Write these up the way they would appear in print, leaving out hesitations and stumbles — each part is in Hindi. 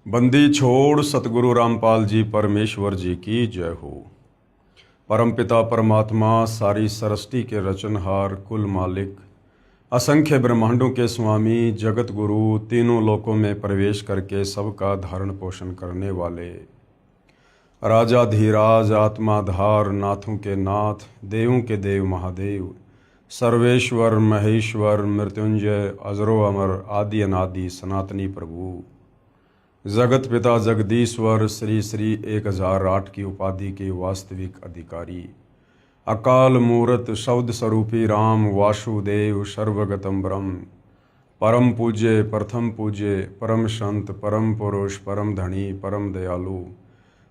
बंदी छोड़ सतगुरु रामपाल जी परमेश्वर जी की जय हो। परमपिता परमात्मा सारी सृष्टि के रचनहार कुल मालिक असंख्य ब्रह्मांडों के स्वामी जगत गुरु तीनों लोकों में प्रवेश करके सबका धारण पोषण करने वाले राजा धीराज आत्माधार नाथों के नाथ देवों के देव महादेव सर्वेश्वर महेश्वर मृत्युंजय अजरो अमर आदि अनादि सनातनी प्रभु जगत पिता जगदीश्वर श्री श्री 1008 की उपाधि के वास्तविक अधिकारी अकाल मूर्त शब्द स्वरूपी राम वासुदेव सर्वगतम ब्रह्म परम पूज्य प्रथम पूज्य परम संत परम पुरुष परम धनी परम दयालु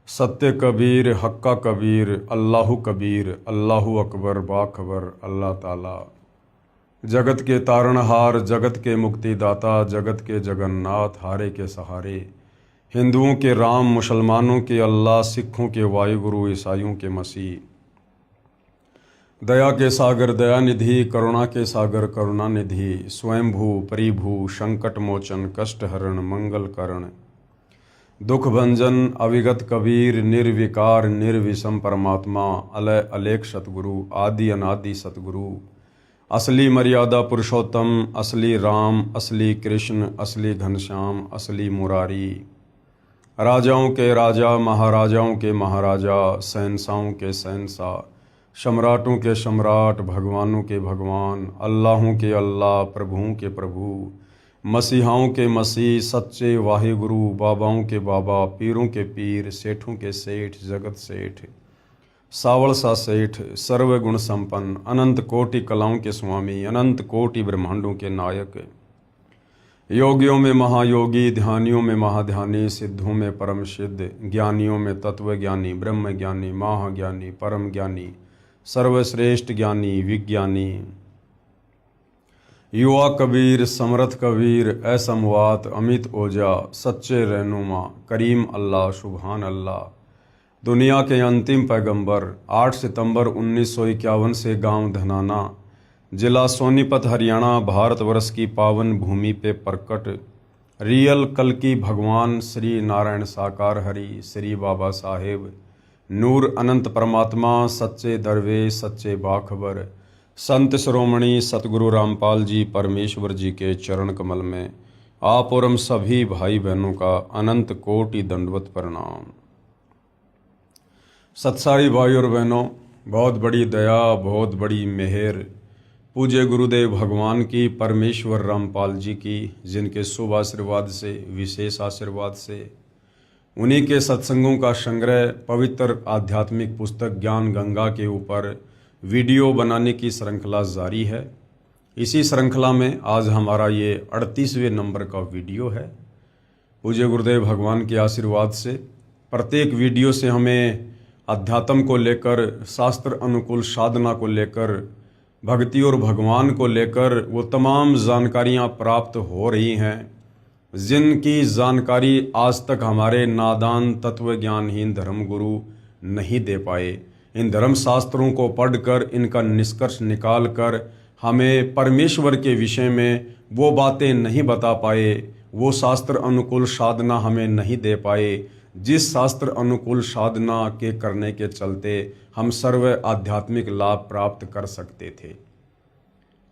सत्य कबीर हक्का कबीर अल्लाहु कबीर अल्लाहु अकबर बाखबर अल्लाह ताला जगत के तारणहार जगत के मुक्तिदाता जगत के जगन्नाथ हारे के सहारे हिंदुओं के राम मुसलमानों के अल्लाह सिखों के वायुगुरु ईसाइयों के मसीह दया के सागर दयानिधि करुणा के सागर करुणानिधि स्वयंभू परिभू संकट मोचन कष्ट हरण मंगल करण दुख भंजन अविगत कबीर निर्विकार निर्विषम परमात्मा अलय अलेख सतगुरु आदि अनादि सतगुरु असली मर्यादा पुरुषोत्तम असली राम असली कृष्ण असली घनश्याम असली मुरारी राजाओं के राजा महाराजाओं के महाराजा शहंशाहों के शहंशाह सम्राटों के सम्राट भगवानों के भगवान अल्लाहों के अल्लाह प्रभुओं के प्रभु मसीहाओं के मसीह सच्चे वाहिगुरु बाबाओं के बाबा पीरों के पीर सेठों के सेठ जगत सेठ सावल सा सेठ सर्वगुण संपन्न अनंत कोटि कलाओं के स्वामी अनंत कोटि ब्रह्मांडों के नायक योगियों में महायोगी ध्यानियों में महाध्यानी सिद्धों में परम सिद्ध ज्ञानियों में तत्वज्ञानी ब्रह्म ज्ञानी महाज्ञानी परम ज्ञानी सर्वश्रेष्ठ ज्ञानी विज्ञानी युवा कबीर समर्थ कबीर असमवात अमित ओजा सच्चे रहनुमा करीम अल्लाह सुभान अल्लाह दुनिया के अंतिम पैगंबर 8 सितंबर 1951 से गांव धनाना जिला सोनीपत हरियाणा भारतवर्ष की पावन भूमि पे प्रकट रियल कल की भगवान श्री नारायण साकार हरि श्री बाबा साहेब नूर अनंत परमात्मा सच्चे दरवेश सच्चे बाखबर संत शिरोमणि सतगुरु रामपाल जी परमेश्वर जी के चरण कमल में आप और हम सभी भाई बहनों का अनंत कोटि दंडवत प्रणाम। सत्सारी भाई और बहनों, बहुत बड़ी दया बहुत बड़ी मेहर पूज्य गुरुदेव भगवान की परमेश्वर रामपाल जी की जिनके शुभ आशीर्वाद से विशेष आशीर्वाद से उन्हीं के सत्संगों का संग्रह पवित्र आध्यात्मिक पुस्तक ज्ञान गंगा के ऊपर वीडियो बनाने की श्रृंखला जारी है। इसी श्रृंखला में आज हमारा ये 38वें नंबर का वीडियो है। पूज्य गुरुदेव भगवान के आशीर्वाद से प्रत्येक वीडियो से हमें अध्यात्म को लेकर शास्त्र अनुकूल साधना को लेकर भक्ति और भगवान को लेकर वो तमाम जानकारियाँ प्राप्त हो रही हैं जिनकी जानकारी आज तक हमारे नादान तत्वज्ञानहीन धर्मगुरु नहीं दे पाए। इन धर्म शास्त्रों को पढ़कर इनका निष्कर्ष निकाल कर हमें परमेश्वर के विषय में वो बातें नहीं बता पाए, वो शास्त्र अनुकूल साधना हमें नहीं दे पाए जिस शास्त्र अनुकूल साधना के करने के चलते हम सर्व आध्यात्मिक लाभ प्राप्त कर सकते थे।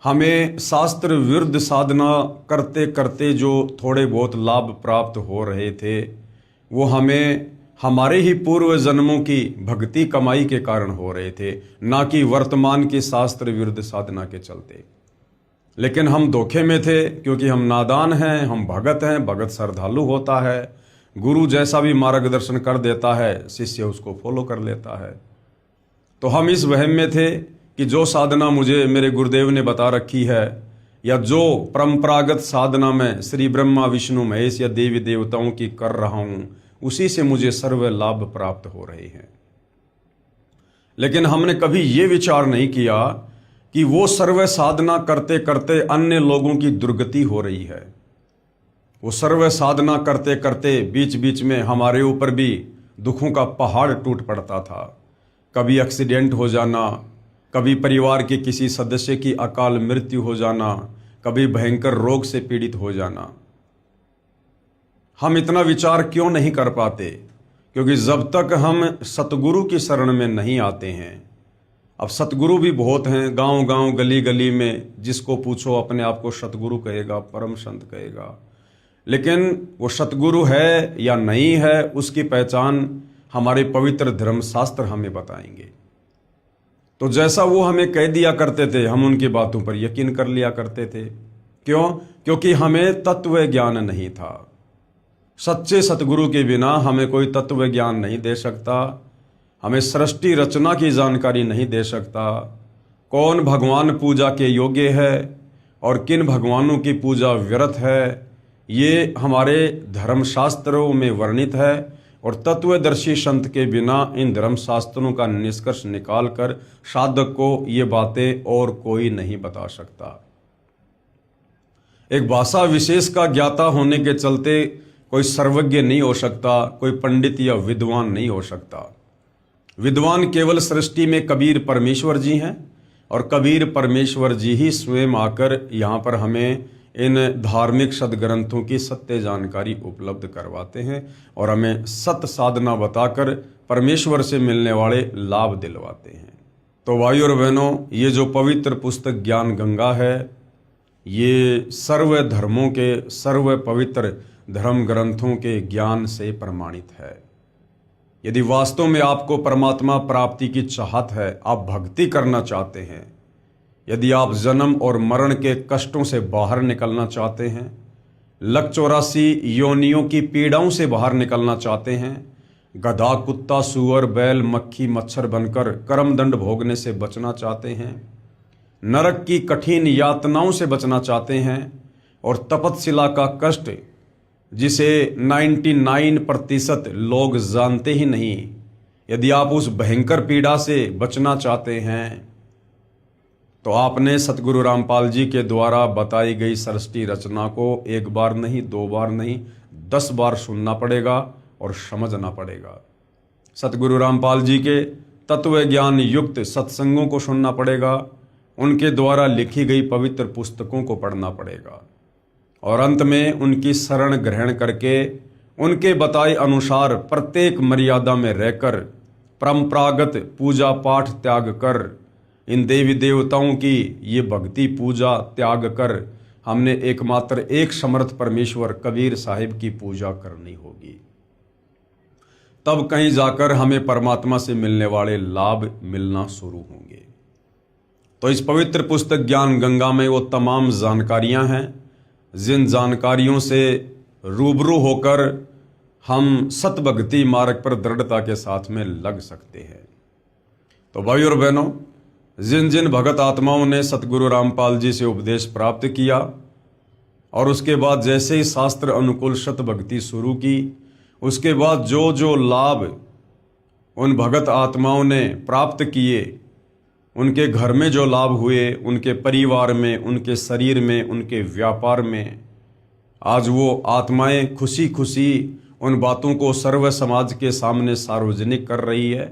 हमें शास्त्र विरुद्ध साधना करते करते जो थोड़े बहुत लाभ प्राप्त हो रहे थे वो हमें हमारे ही पूर्व जन्मों की भक्ति कमाई के कारण हो रहे थे, ना कि वर्तमान की शास्त्र विरुद्ध साधना के चलते। लेकिन हम धोखे में थे क्योंकि हम नादान हैं, हम भगत हैं, भगत श्रद्धालु होता है, गुरु जैसा भी मार्गदर्शन कर देता है शिष्य उसको फॉलो कर लेता है। तो हम इस वहम में थे कि जो साधना मुझे मेरे गुरुदेव ने बता रखी है या जो परंपरागत साधना में श्री ब्रह्मा विष्णु महेश या देवी देवताओं की कर रहा हूँ उसी से मुझे सर्व लाभ प्राप्त हो रहे हैं। लेकिन हमने कभी ये विचार नहीं किया कि वो सर्व साधना करते करते अन्य लोगों की दुर्गति हो रही है। वो सर्व साधना करते करते बीच बीच में हमारे ऊपर भी दुखों का पहाड़ टूट पड़ता था। कभी एक्सीडेंट हो जाना, कभी परिवार के किसी सदस्य की अकाल मृत्यु हो जाना, कभी भयंकर रोग से पीड़ित हो जाना। हम इतना विचार क्यों नहीं कर पाते? क्योंकि जब तक हम सतगुरु की शरण में नहीं आते हैं, अब सतगुरु भी बहुत हैं, गांव गांव गली गली में जिसको पूछो अपने आप को सतगुरु कहेगा, परम संत कहेगा। लेकिन वो सतगुरु है या नहीं है, उसकी पहचान हमारे पवित्र धर्मशास्त्र हमें बताएंगे। तो जैसा वो हमें कह दिया करते थे, हम उनकी बातों पर यकीन कर लिया करते थे। क्यों? क्योंकि हमें तत्व ज्ञान नहीं था। सच्चे सतगुरु के बिना हमें कोई तत्व ज्ञान नहीं दे सकता, हमें सृष्टि रचना की जानकारी नहीं दे सकता, कौन भगवान पूजा के योग्य है और किन भगवानों की पूजा व्यर्थ है, ये हमारे धर्मशास्त्रों में वर्णित है। और तत्वदर्शी संत के बिना इन धर्मशास्त्रों का निष्कर्ष निकालकर साधक को ये बातें और कोई नहीं बता सकता। एक भाषा विशेष का ज्ञाता होने के चलते कोई सर्वज्ञ नहीं हो सकता, कोई पंडित या विद्वान नहीं हो सकता। विद्वान केवल सृष्टि में कबीर परमेश्वर जी हैं और कबीर परमेश्वर जी ही स्वयं आकर यहाँ पर हमें इन धार्मिक सदग्रंथों की सत्य जानकारी उपलब्ध करवाते हैं और हमें सत्य साधना बताकर परमेश्वर से मिलने वाले लाभ दिलवाते हैं। तो भाइयों और बहनों, ये जो पवित्र पुस्तक ज्ञान गंगा है, ये सर्व धर्मों के, सर्व पवित्र धर्म ग्रंथों के ज्ञान से प्रमाणित है। यदि वास्तव में आपको परमात्मा प्राप्ति की चाहत है, आप भक्ति करना चाहते हैं, यदि आप जन्म और मरण के कष्टों से बाहर निकलना चाहते हैं, लक 84 योनियों की पीड़ाओं से बाहर निकलना चाहते हैं, गधा, कुत्ता, सूअर, बैल, मक्खी, मच्छर बनकर कर्मदंड भोगने से बचना चाहते हैं, नरक की कठिन यातनाओं से बचना चाहते हैं और तपतशिला का कष्ट जिसे 99% लोग जानते ही नहीं, यदि आप उस भयंकर पीड़ा से बचना चाहते हैं, तो आपने सतगुरु रामपाल जी के द्वारा बताई गई सृष्टि रचना को एक बार नहीं, 2 बार नहीं, 10 बार सुनना पड़ेगा और समझना पड़ेगा। सतगुरु रामपाल जी के तत्व ज्ञान युक्त सत्संगों को सुनना पड़ेगा, उनके द्वारा लिखी गई पवित्र पुस्तकों को पढ़ना पड़ेगा और अंत में उनकी शरण ग्रहण करके उनके बताए अनुसार प्रत्येक मर्यादा में रहकर परंपरागत पूजा पाठ त्याग कर, इन देवी देवताओं की ये भक्ति पूजा त्याग कर हमने एकमात्र एक समर्थ परमेश्वर कबीर साहिब की पूजा करनी होगी। तब कहीं जाकर हमें परमात्मा से मिलने वाले लाभ मिलना शुरू होंगे। तो इस पवित्र पुस्तक ज्ञान गंगा में वो तमाम जानकारियां हैं जिन जानकारियों से रूबरू होकर हम सतभक्ति मार्ग पर दृढ़ता के साथ में लग सकते हैं। तो भाई और बहनों, जिन जिन भगत आत्माओं ने सतगुरु रामपाल जी से उपदेश प्राप्त किया और उसके बाद जैसे ही शास्त्र अनुकूल सत भक्ति शुरू की, उसके बाद जो जो लाभ उन भगत आत्माओं ने प्राप्त किए, उनके घर में जो लाभ हुए, उनके परिवार में, उनके शरीर में, उनके व्यापार में, आज वो आत्माएं खुशी खुशी उन बातों को सर्व समाज के सामने सार्वजनिक कर रही है,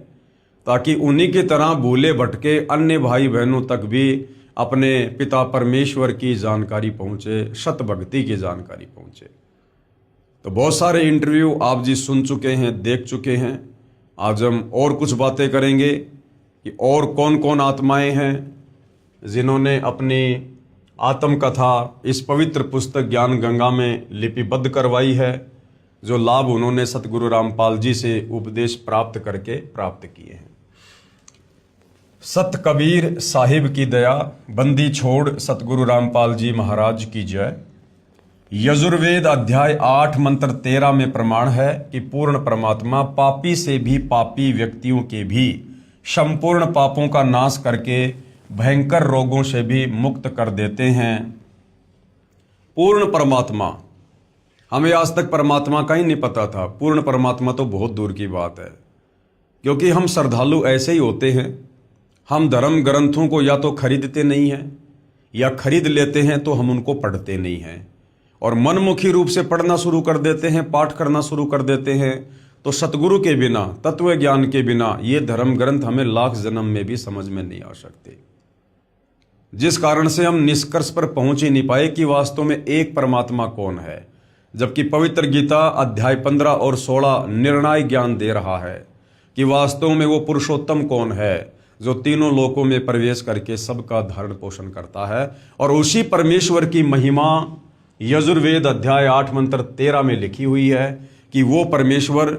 ताकि उन्हीं की तरह भूले भटके अन्य भाई बहनों तक भी अपने पिता परमेश्वर की जानकारी पहुँचे, सत भक्ति की जानकारी पहुँचे। तो बहुत सारे इंटरव्यू आप जी सुन चुके हैं, देख चुके हैं। आज हम और कुछ बातें करेंगे कि और कौन कौन आत्माएं हैं जिन्होंने अपनी आत्मकथा इस पवित्र पुस्तक ज्ञान गंगा में लिपिबद्ध करवाई है, जो लाभ उन्होंने सतगुरु रामपाल जी से उपदेश प्राप्त करके प्राप्त किए हैं। सत कबीर साहिब की दया, बंदी छोड़ सतगुरु रामपाल जी महाराज की जय। यजुर्वेद अध्याय 8 मंत्र 13 में प्रमाण है कि पूर्ण परमात्मा पापी से भी पापी व्यक्तियों के भी संपूर्ण पापों का नाश करके भयंकर रोगों से भी मुक्त कर देते हैं। पूर्ण परमात्मा, हमें आज तक परमात्मा का ही नहीं पता था। पूर्ण परमात्मा तो बहुत दूर की बात है, क्योंकि हम श्रद्धालु ऐसे ही होते हैं, हम धर्म ग्रंथों को या तो खरीदते नहीं हैं या खरीद लेते हैं तो हम उनको पढ़ते नहीं हैं और मनमुखी रूप से पढ़ना शुरू कर देते हैं, पाठ करना शुरू कर देते हैं। तो सतगुरु के बिना, तत्व ज्ञान के बिना ये धर्म ग्रंथ हमें लाख जन्म में भी समझ में नहीं आ सकते, जिस कारण से हम निष्कर्ष पर पहुंच ही नहीं पाए कि वास्तव में एक परमात्मा कौन है। जबकि पवित्र गीता अध्याय 15 और 16 निर्णायक ज्ञान दे रहा है कि वास्तव में वो पुरुषोत्तम कौन है जो तीनों लोकों में प्रवेश करके सबका धारण पोषण करता है। और उसी परमेश्वर की महिमा यजुर्वेद अध्याय 8 मंत्र 13 में लिखी हुई है कि वो परमेश्वर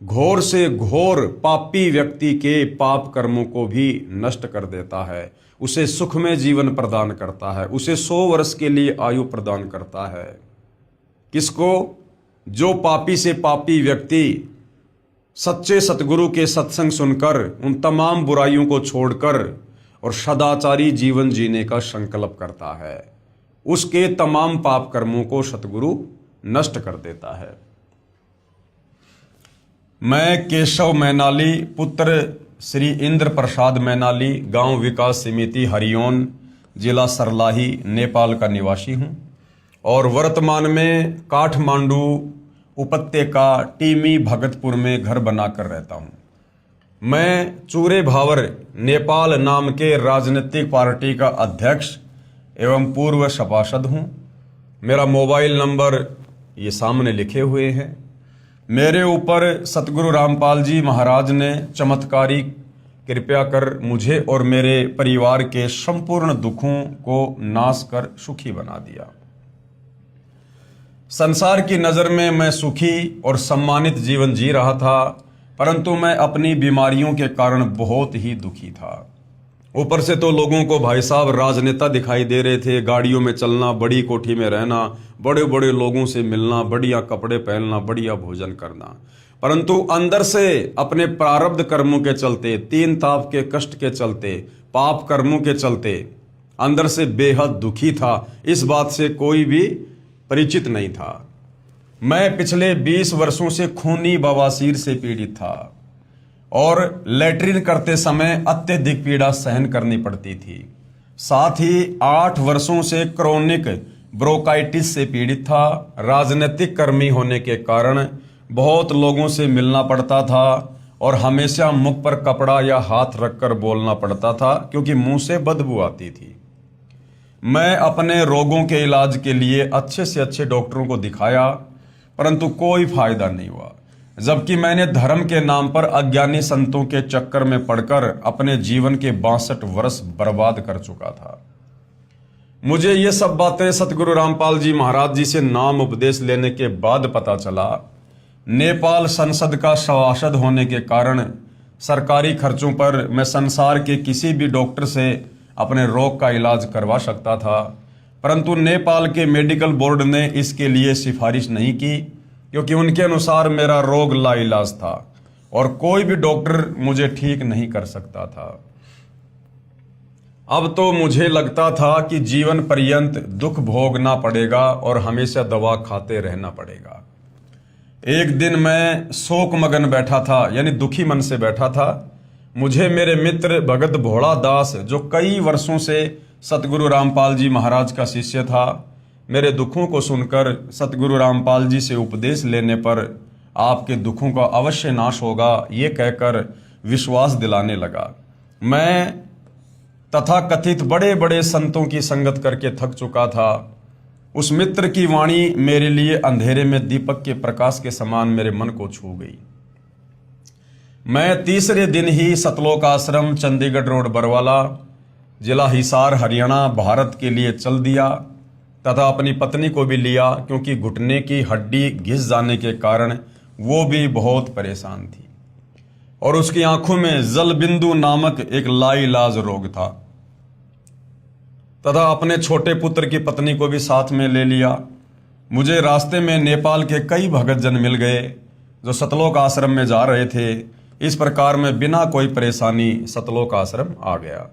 घोर से घोर पापी व्यक्ति के पाप कर्मों को भी नष्ट कर देता है, उसे सुखमय जीवन प्रदान करता है, उसे 100 वर्ष के लिए आयु प्रदान करता है। किसको? जो पापी से पापी व्यक्ति सच्चे सतगुरु के सत्संग सुनकर उन तमाम बुराइयों को छोड़कर और सदाचारी जीवन जीने का संकल्प करता है, उसके तमाम पाप कर्मों को सतगुरु नष्ट कर देता है। मैं केशव मैनाली, पुत्र श्री इंद्र प्रसाद मैनाली, गांव विकास समिति हरिओन, जिला सरलाही, नेपाल का निवासी हूं और वर्तमान में काठमांडू उपत्यका टीमी भगतपुर में घर बनाकर रहता हूं। मैं चूरे भावर नेपाल नाम के राजनीतिक पार्टी का अध्यक्ष एवं पूर्व सभासद हूं। मेरा मोबाइल नंबर ये सामने लिखे हुए हैं। मेरे ऊपर सतगुरु रामपाल जी महाराज ने चमत्कारी कृपया कर मुझे और मेरे परिवार के संपूर्ण दुखों को नाश कर सुखी बना दिया। संसार की नज़र में मैं सुखी और सम्मानित जीवन जी रहा था, परंतु मैं अपनी बीमारियों के कारण बहुत ही दुखी था। ऊपर से तो लोगों को भाई साहब राजनेता दिखाई दे रहे थे, गाड़ियों में चलना, बड़ी कोठी में रहना, बड़े बड़े लोगों से मिलना, बढ़िया कपड़े पहनना, बढ़िया भोजन करना, परंतु अंदर से अपने प्रारब्ध कर्मों के चलते, 3 ताप के कष्ट के चलते, पाप कर्मों के चलते अंदर से बेहद दुखी था। इस बात से कोई भी परिचित नहीं था। मैं पिछले 20 वर्षों से खूनी बवासीर से पीड़ित था और लैट्रिन करते समय अत्यधिक पीड़ा सहन करनी पड़ती थी। साथ ही 8 वर्षों से क्रोनिक ब्रोंकाइटिस से पीड़ित था। राजनीतिक कर्मी होने के कारण बहुत लोगों से मिलना पड़ता था और हमेशा मुख पर कपड़ा या हाथ रखकर बोलना पड़ता था क्योंकि मुंह से बदबू आती थी। मैं अपने रोगों के इलाज के लिए अच्छे से अच्छे डॉक्टरों को दिखाया, परंतु कोई फायदा नहीं हुआ। जबकि मैंने धर्म के नाम पर अज्ञानी संतों के चक्कर में पड़कर अपने जीवन के 62 वर्ष बर्बाद कर चुका था। मुझे ये सब बातें सतगुरु रामपाल जी महाराज जी से नाम उपदेश लेने के बाद पता चला। नेपाल संसद का सभासद होने के कारण सरकारी खर्चों पर मैं संसार के किसी भी डॉक्टर से अपने रोग का इलाज करवा सकता था, परंतु नेपाल के मेडिकल बोर्ड ने इसके लिए सिफारिश नहीं की क्योंकि उनके अनुसार मेरा रोग लाइलाज था और कोई भी डॉक्टर मुझे ठीक नहीं कर सकता था। अब तो मुझे लगता था कि जीवन पर्यंत दुख भोगना पड़ेगा और हमेशा दवा खाते रहना पड़ेगा। एक दिन मैं शोक मगन बैठा था, यानी दुखी मन से बैठा था। मुझे मेरे मित्र भगत भोला दास, जो कई वर्षों से सतगुरु रामपाल जी महाराज का शिष्य था, मेरे दुखों को सुनकर सतगुरु रामपाल जी से उपदेश लेने पर आपके दुखों का अवश्य नाश होगा, ये कहकर विश्वास दिलाने लगा। मैं तथाकथित बड़े बड़े संतों की संगत करके थक चुका था। उस मित्र की वाणी मेरे लिए अंधेरे में दीपक के प्रकाश के समान मेरे मन को छू गई। मैं तीसरे दिन ही सतलोक आश्रम, चंडीगढ़ रोड, बरवाला, जिला हिसार, हरियाणा, भारत के लिए चल दिया तथा अपनी पत्नी को भी लिया क्योंकि घुटने की हड्डी घिस जाने के कारण वो भी बहुत परेशान थी और उसकी आंखों में जल बिंदु नामक एक लाइलाज रोग था। तथा अपने छोटे पुत्र की पत्नी को भी साथ में ले लिया। मुझे रास्ते में नेपाल के कई भगत जन मिल गए जो सतलोक आश्रम में जा रहे थे। इस प्रकार मैं बिना कोई परेशानी सतलोक आश्रम आ गया।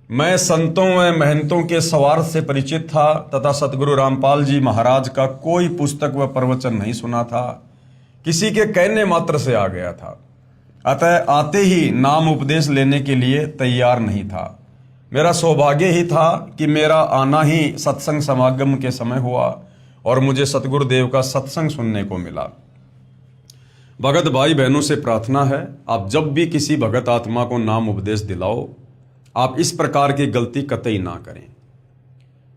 मैं संतों व महंतों के स्वार्थ से परिचित था तथा सतगुरु रामपाल जी महाराज का कोई पुस्तक व प्रवचन नहीं सुना था, किसी के कहने मात्र से आ गया था। अतः आते ही नाम उपदेश लेने के लिए तैयार नहीं था। मेरा सौभाग्य ही था कि मेरा आना ही सत्संग समागम के समय हुआ और मुझे सतगुरुदेव का सत्संग सुनने को मिला। भगत भाई बहनों से प्रार्थना है, आप जब भी किसी भगत आत्मा को नाम उपदेश दिलाओ, आप इस प्रकार की गलती कतई ना करें।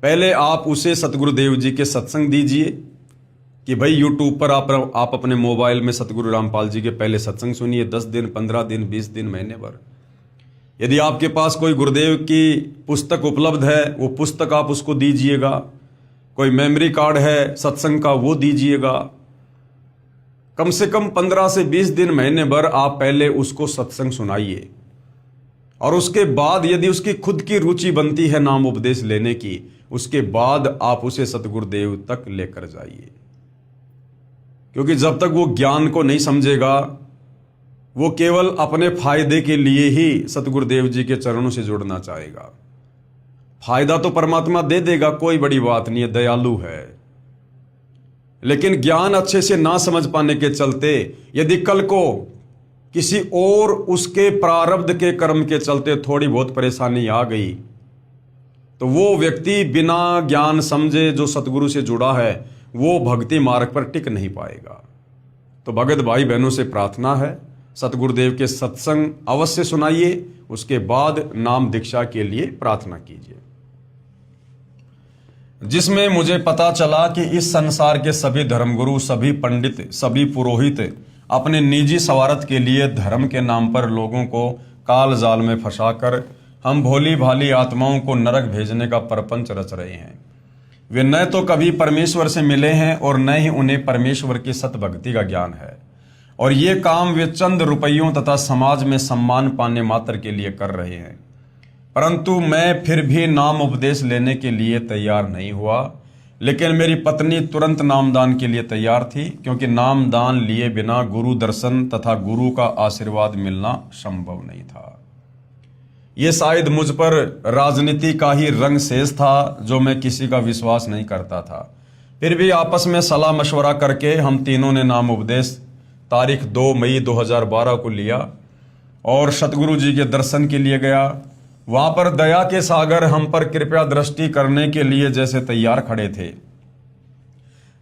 पहले आप उसे सतगुरुदेव जी के सत्संग दीजिए, कि भाई यूट्यूब पर आप अपने मोबाइल में सतगुरु रामपाल जी के पहले सत्संग सुनिए, 10 दिन, 15 दिन, 20 दिन, महीने भर। यदि आपके पास कोई गुरुदेव की पुस्तक उपलब्ध है, वो पुस्तक आप उसको दीजिएगा। कोई मेमोरी कार्ड है सत्संग का, वो दीजिएगा। कम से कम 15 से 20 दिन, महीने भर आप पहले उसको सत्संग सुनाइए, और उसके बाद यदि उसकी खुद की रुचि बनती है नाम उपदेश लेने की, उसके बाद आप उसे सतगुरुदेव तक लेकर जाइए। क्योंकि जब तक वो ज्ञान को नहीं समझेगा, वो केवल अपने फायदे के लिए ही सतगुरुदेव जी के चरणों से जुड़ना चाहेगा। फायदा तो परमात्मा दे देगा, कोई बड़ी बात नहीं है, दयालु है। लेकिन ज्ञान अच्छे से ना समझ पाने के चलते यदि कल को किसी और उसके प्रारब्ध के कर्म के चलते थोड़ी बहुत परेशानी आ गई, तो वो व्यक्ति बिना ज्ञान समझे जो सतगुरु से जुड़ा है, वो भक्ति मार्ग पर टिक नहीं पाएगा। तो भगत भाई बहनों से प्रार्थना है, सतगुरुदेव के सत्संग अवश्य सुनाइए, उसके बाद नाम दीक्षा के लिए प्रार्थना कीजिए। जिसमें मुझे पता चला कि इस संसार के सभी धर्मगुरु, सभी पंडित, सभी पुरोहित अपने निजी स्वार्थ के लिए धर्म के नाम पर लोगों को काल जाल में फंसाकर हम भोली भाली आत्माओं को नरक भेजने का परपंच रच रहे हैं। वे न तो कभी परमेश्वर से मिले हैं और न ही उन्हें परमेश्वर की सतभक्ति का ज्ञान है, और ये काम वे चंद रुपयों तथा समाज में सम्मान पाने मात्र के लिए कर रहे हैं। परंतु मैं फिर भी नाम उपदेश लेने के लिए तैयार नहीं हुआ, लेकिन मेरी पत्नी तुरंत नामदान के लिए तैयार थी, क्योंकि नामदान लिए बिना गुरु दर्शन तथा गुरु का आशीर्वाद मिलना संभव नहीं था। ये शायद मुझ पर राजनीति का ही रंग शेष था, जो मैं किसी का विश्वास नहीं करता था। फिर भी आपस में सलाह मशवरा करके हम तीनों ने नाम उपदेश तारीख 2 मई 2012 को लिया और सतगुरु जी के दर्शन के लिए गया। वहां पर दया के सागर हम पर कृपया दृष्टि करने के लिए जैसे तैयार खड़े थे।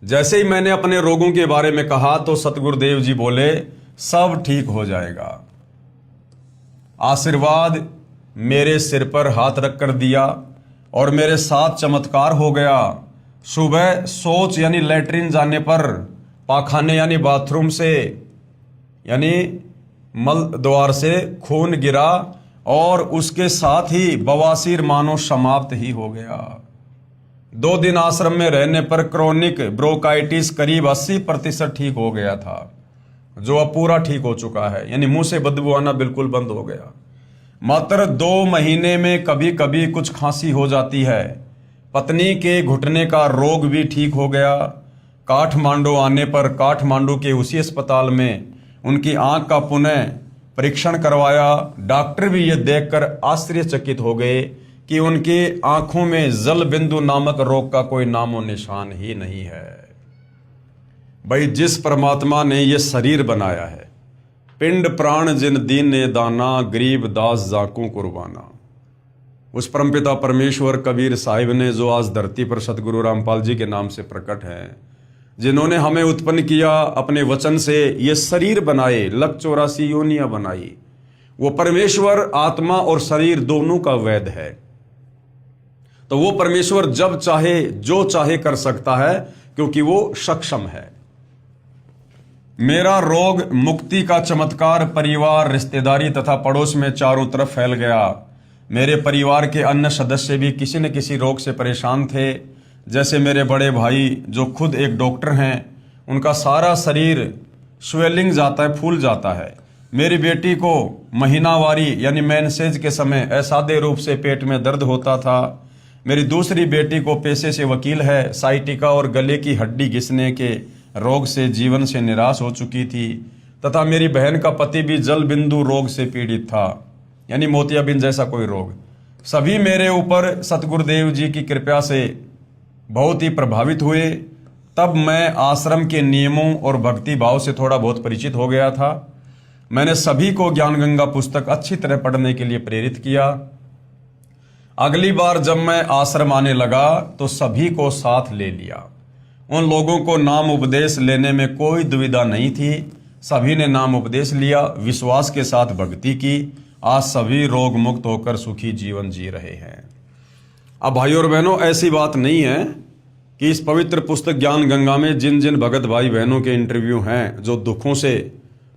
जैसे ही मैंने अपने रोगों के बारे में कहा तो सतगुरुदेव जी बोले, सब ठीक हो जाएगा। आशीर्वाद मेरे सिर पर हाथ रख कर दिया और मेरे साथ चमत्कार हो गया। सुबह शौच यानी लैट्रिन जाने पर, पाखाने यानी बाथरूम से यानी मल द्वार से खून गिरा और उसके साथ ही बवासीर मानो समाप्त ही हो गया। 2 दिन आश्रम में रहने पर क्रोनिक ब्रोंकाइटिस करीब 80% ठीक हो गया था, जो अब पूरा ठीक हो चुका है, यानी मुंह से बदबू आना बिल्कुल बंद हो गया। मात्र 2 महीने में कभी कभी कुछ खांसी हो जाती है। पत्नी के घुटने का रोग भी ठीक हो गया। काठमांडू आने पर काठमांडू के उसी अस्पताल में उनकी आंख का पुनः परीक्षण करवाया। डॉक्टर भी ये देखकर आश्चर्यचकित हो गए कि उनकी आंखों में जल बिंदु नामक रोग का कोई नामो निशान ही नहीं है। भाई, जिस परमात्मा ने ये शरीर बनाया है, पिंड प्राण जिन दीन ने दाना, गरीब दास जाकू कुर्बाना, उस परमपिता परमेश्वर कबीर साहिब ने जो आज धरती पर सतगुरु रामपाल जी के नाम से प्रकट हैं, जिन्होंने हमें उत्पन्न किया, अपने वचन से ये शरीर बनाए, 184 योनियां बनाई, वो परमेश्वर आत्मा और शरीर दोनों का वैद है। तो वो परमेश्वर जब चाहे जो चाहे कर सकता है, क्योंकि वो सक्षम है। मेरा रोग मुक्ति का चमत्कार परिवार, रिश्तेदारी तथा पड़ोस में चारों तरफ फैल गया। मेरे परिवार के अन्य सदस्य भी किसी न किसी रोग से परेशान थे। जैसे मेरे बड़े भाई जो खुद एक डॉक्टर हैं, उनका सारा शरीर स्वेलिंग जाता है, फूल जाता है। मेरी बेटी को महीनावारी यानी मेंसेज के समय असाध्य रूप से पेट में दर्द होता था। मेरी दूसरी बेटी को पेशे से वकील है, साइटिका और गले की हड्डी घिसने के रोग से जीवन से निराश हो चुकी थी। तथा मेरी बहन का पति भी जल बिंदु रोग से पीड़ित था, यानी मोतियाबिंद जैसा कोई रोग। सभी मेरे ऊपर सतगुरुदेव जी की कृपा से बहुत ही प्रभावित हुए। तब मैं आश्रम के नियमों और भक्ति भाव से थोड़ा बहुत परिचित हो गया था। मैंने सभी को ज्ञान गंगा पुस्तक अच्छी तरह पढ़ने के लिए प्रेरित किया। अगली बार जब मैं आश्रम आने लगा तो सभी को साथ ले लिया। उन लोगों को नाम उपदेश लेने में कोई दुविधा नहीं थी। सभी ने नाम उपदेश लिया, विश्वास के साथ भक्ति की। आज सभी रोग मुक्त होकर सुखी जीवन जी रहे हैं। अब भाइयों और बहनों, ऐसी बात नहीं है कि इस पवित्र पुस्तक ज्ञान गंगा में जिन जिन भगत भाई बहनों के इंटरव्यू हैं, जो दुखों से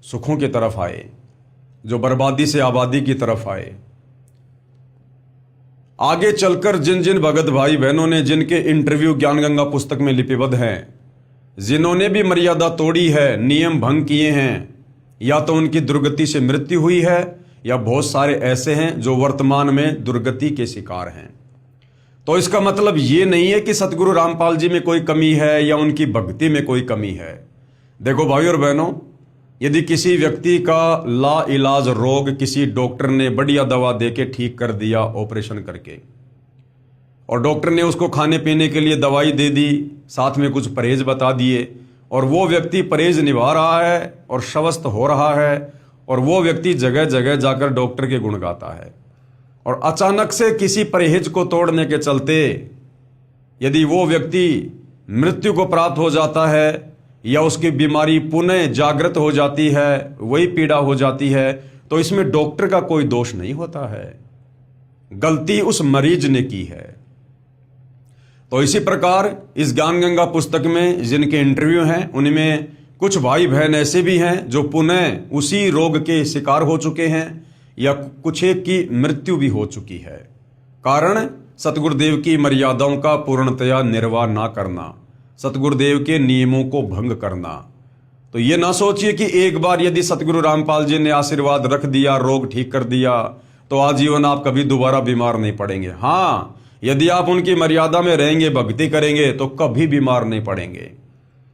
सुखों की तरफ आए, जो बर्बादी से आबादी की तरफ आए, आगे चलकर जिन जिन भगत भाई बहनों ने जिनके इंटरव्यू ज्ञान गंगा पुस्तक में लिपिबद्ध हैं, जिन्होंने भी मर्यादा तोड़ी है, नियम भंग किए हैं, या तो उनकी दुर्गति से मृत्यु हुई है, या बहुत सारे ऐसे हैं जो वर्तमान में दुर्गति के शिकार हैं। तो इसका मतलब ये नहीं है कि सतगुरु रामपाल जी में कोई कमी है या उनकी भक्ति में कोई कमी है। देखो भाई और बहनों, यदि किसी व्यक्ति का ला इलाज रोग किसी डॉक्टर ने बढ़िया दवा देके ठीक कर दिया ऑपरेशन करके, और डॉक्टर ने उसको खाने पीने के लिए दवाई दे दी, साथ में कुछ परहेज बता दिए, और वो व्यक्ति परहेज निभा रहा है और स्वस्थ हो रहा है, और वो व्यक्ति जगह जगह जाकर डॉक्टर के गुण गाता है, और अचानक से किसी परहेज को तोड़ने के चलते यदि वो व्यक्ति मृत्यु को प्राप्त हो जाता है, या उसकी बीमारी पुनः जागृत हो जाती है, वही पीड़ा हो जाती है, तो इसमें डॉक्टर का कोई दोष नहीं होता है, गलती उस मरीज ने की है। तो इसी प्रकार इस ज्ञान गंगा पुस्तक में जिनके इंटरव्यू हैं, उनमें कुछ भाई बहन ऐसे भी हैं जो पुनः उसी रोग के शिकार हो चुके हैं, या कुछ एक की मृत्यु भी हो चुकी है। कारण सतगुरुदेव की मर्यादाओं का पूर्णतया निर्वाह ना करना, सतगुरुदेव के नियमों को भंग करना। तो ये ना सोचिए कि एक बार यदि सतगुरु रामपाल जी ने आशीर्वाद रख दिया, रोग ठीक कर दिया, तो आजीवन आप कभी दोबारा बीमार नहीं पड़ेंगे। हाँ, यदि आप उनकी मर्यादा में रहेंगे, भक्ति करेंगे, तो कभी बीमार नहीं पड़ेंगे।